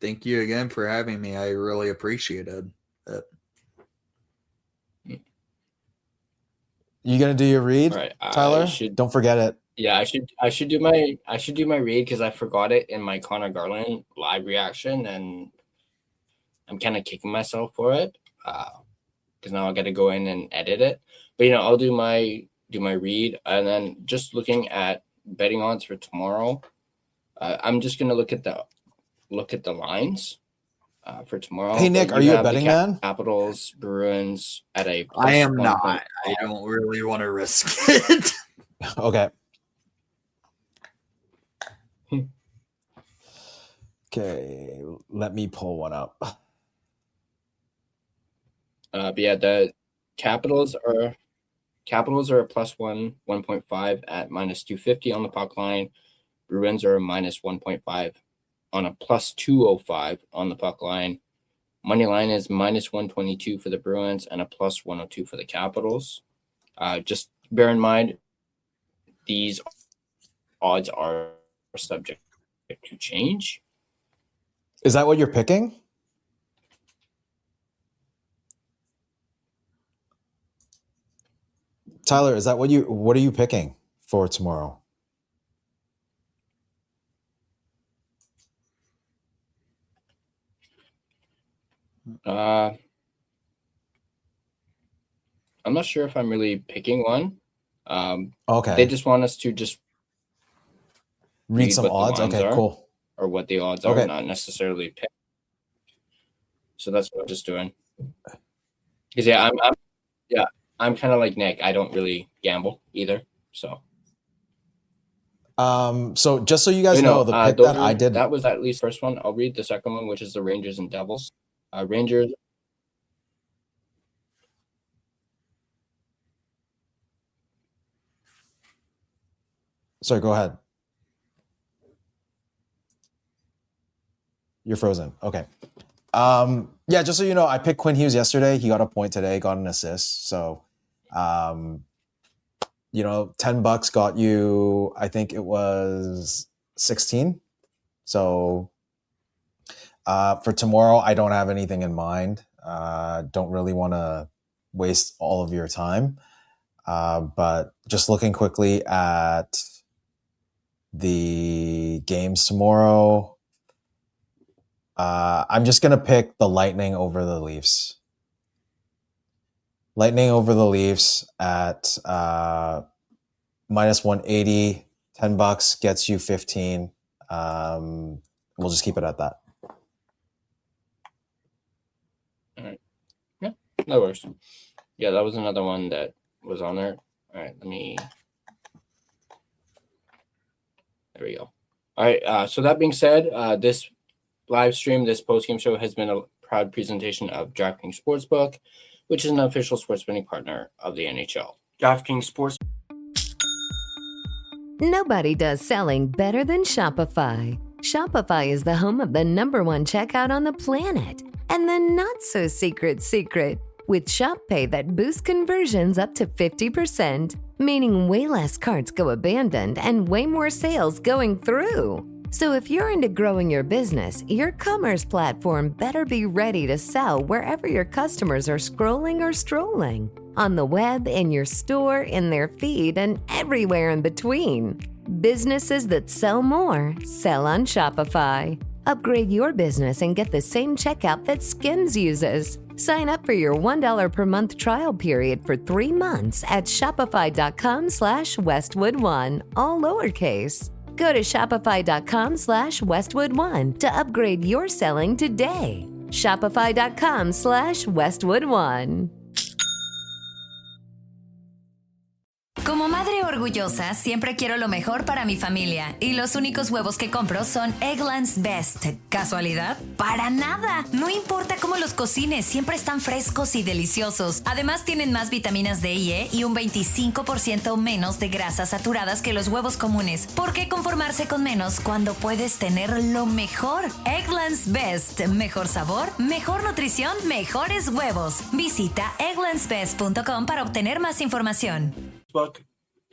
Thank you again for having me. I really appreciated it. You gonna do your read, right, Tyler? Don't forget it. Yeah, I should do my read because I forgot it in my Connor Garland live reaction, and I'm kind of kicking myself for it because now I got to go in and edit it. But I'll do my read, and then just looking at betting odds for tomorrow. I'm just gonna look at the lines for tomorrow. Hey Nick, are you a betting man? Capitals, Bruins at a. I am not. I don't really want to risk it. Okay. Okay, let me pull one up. But yeah, the Capitals are a +1, 1.5 at -250 on the puck line. Bruins are a -1.5 on a +205 on the puck line. Money line is -122 for the Bruins and a +102 for the Capitals. Just bear in mind, these odds are subject to change. Is that what you're picking? Tyler, is that what are you picking for tomorrow? I'm not sure if I'm really picking one. Okay. They just want us to just read some odds. Okay, cool. Or what the odds are, not necessarily pick. So that's what I'm just doing. Because I'm kind of like Nick. I don't really gamble either. So. So just so you guys know, the pick that I did, that was at least the first one. I'll read the second one, which is the Rangers and Devils. Rangers. Sorry, go ahead. You're frozen. Okay. Yeah, just so you know, I picked Quinn Hughes yesterday. He got a point today, got an assist. So, $10 got you, I think it was 16. So, for tomorrow, I don't have anything in mind. Don't really want to waste all of your time. But just looking quickly at the games tomorrow, I'm just going to pick the Lightning over the Leafs. Lightning over the Leafs at -180, $10 gets you 15. We'll just keep it at that. All right. Yeah. that works. Yeah, that was another one that was on there. All right, there we go. All right, so that being said, this live stream, this post-game show has been a proud presentation of DraftKings Sportsbook, which is an official sports betting partner of the NHL. DraftKings Sports. Nobody does selling better than Shopify. Shopify is the home of the #1 checkout on the planet. And the not-so-secret with Shop Pay that boosts conversions up to 50%, meaning way less carts go abandoned and way more sales going through. So if you're into growing your business, your commerce platform better be ready to sell wherever your customers are scrolling or strolling. On the web, in your store, in their feed, and everywhere in between. Businesses that sell more, sell on Shopify. Upgrade your business and get the same checkout that Skims uses. Sign up for your $1 per month trial period for 3 months at shopify.com/Westwood1, all lowercase. Go to shopify.com/Westwood1 to upgrade your selling today. Shopify.com/Westwood1. Como madre orgullosa, siempre quiero lo mejor para mi familia. Y los únicos huevos que compro son Eggland's Best. ¿Casualidad? ¡Para nada! No importa cómo los cocines, siempre están frescos y deliciosos. Además, tienen más vitaminas D y E y un 25% menos de grasas saturadas que los huevos comunes. ¿Por qué conformarse con menos cuando puedes tener lo mejor? Eggland's Best. Mejor sabor, mejor nutrición, mejores huevos. Visita egglandsbest.com para obtener más información.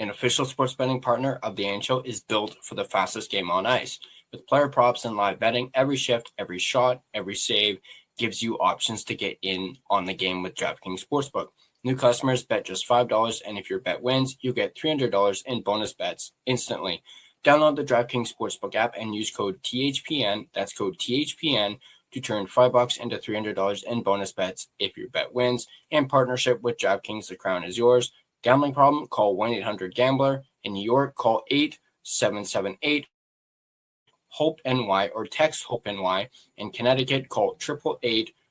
An official sports betting partner of the NHL, is built for the fastest game on ice. With player props and live betting, every shift, every shot, every save gives you options to get in on the game with DraftKings Sportsbook. New customers bet just $5, and if your bet wins, you get $300 in bonus bets instantly. Download the DraftKings Sportsbook app and use code THPN, that's code THPN, to turn $5 into $300 in bonus bets if your bet wins. In partnership with DraftKings, the crown is yours. Gambling problem? Call 1-800-GAMBLER. In New York, call 877-8-HOPE-NY or text HOPE-NY. In Connecticut, call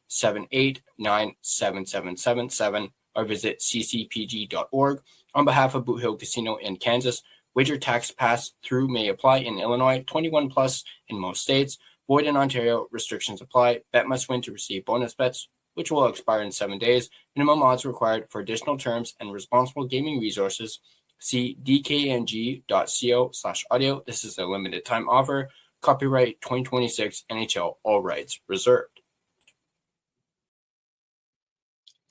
888-789-7777 or visit ccpg.org. On behalf of Boot Hill Casino in Kansas, wager tax pass-through may apply in Illinois, 21 plus in most states. Void in Ontario, restrictions apply. Bet must win to receive bonus bets, which will expire in 7 days. Minimum odds required. For additional terms and responsible gaming resources, see dkng.co/audio. This is a limited time offer. Copyright 2026 NHL, all rights reserved.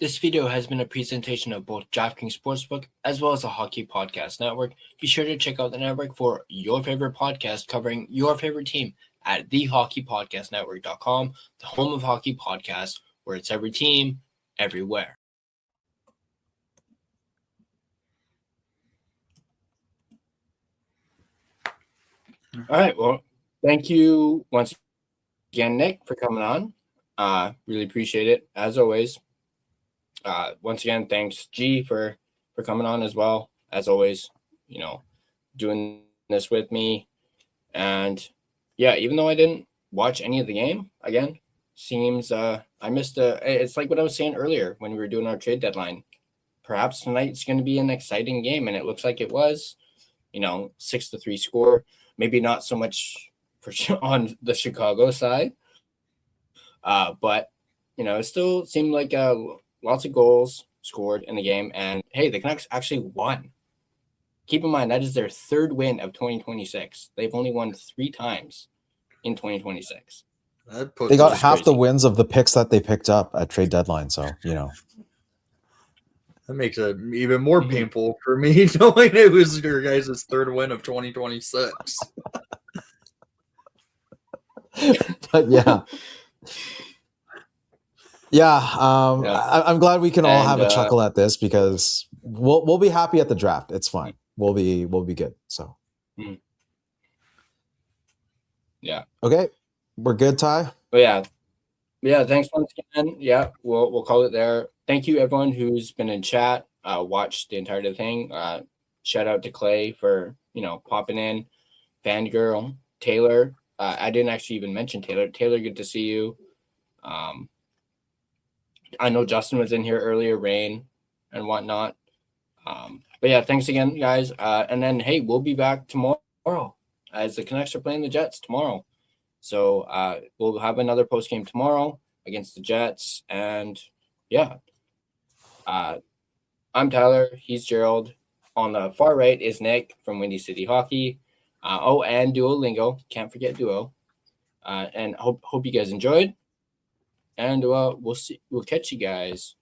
This video has been a presentation of both DraftKings Sportsbook as well as the Hockey Podcast Network. Be sure to check out the network for your favorite podcast covering your favorite team at thehockeypodcastnetwork.com, the home of hockey podcasts, where it's every team, everywhere. All right. Well, thank you once again, Nick, for coming on. Really appreciate it, as always. Once again, thanks, G, for coming on as well. As always, doing this with me. And, yeah, even though I didn't watch any of the game, again, seems I missed it's like what I was saying earlier when we were doing our trade deadline. Perhaps tonight's going to be an exciting game, and it looks like it was. 6-3 score. Maybe not so much on the Chicago side, but it still seemed like lots of goals scored in the game. And hey, the Canucks actually won. Keep in mind that is their third win of 2026. They've only won 3 times in 2026. They got half the wins of the picks that they picked up at trade deadline. So, that makes it even more painful for me knowing it was your guys' third win of 2026. But I'm glad we can all have a chuckle at this because we'll be happy at the draft. It's fine. We'll be good. So, yeah. Okay. We're good, Ty? Yeah. Thanks once again. Yeah, we'll call it there. Thank you, everyone who's been in chat, watched the entire thing. Shout out to Clay for popping in. Fangirl, Taylor. I didn't actually even mention Taylor. Taylor, good to see you. I know Justin was in here earlier, rain and whatnot. But yeah, thanks again, guys. And then, hey, we'll be back tomorrow as the Canucks are playing the Jets tomorrow. So we'll have another post game tomorrow against the Jets. And yeah, I'm Tyler. He's Gerald. On the far right is Nick from Windy City Hockey. And Duolingo. Can't forget Duo. And hope you guys enjoyed. And we'll catch you guys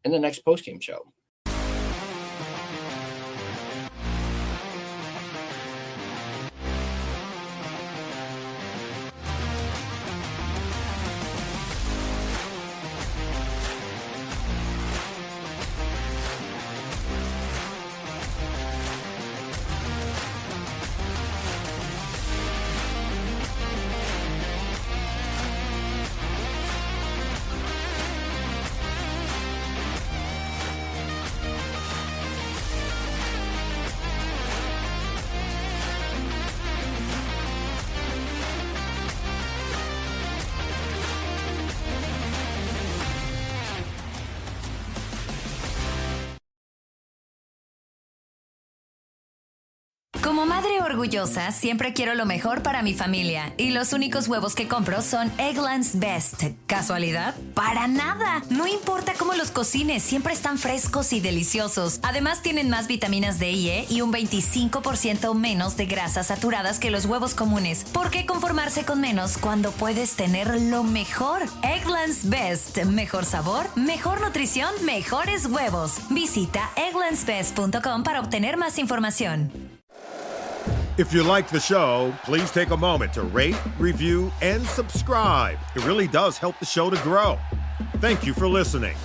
in the next post game show. Como madre orgullosa, siempre quiero lo mejor para mi familia. Y los únicos huevos que compro son Eggland's Best. ¿Casualidad? ¡Para nada! No importa cómo los cocines, siempre están frescos y deliciosos. Además, tienen más vitaminas D y E y un 25% menos de grasas saturadas que los huevos comunes. ¿Por qué conformarse con menos cuando puedes tener lo mejor? Eggland's Best. Mejor sabor, mejor nutrición, mejores huevos. Visita egglandsbest.com para obtener más información. If you like the show, please take a moment to rate, review, and subscribe. It really does help the show to grow. Thank you for listening.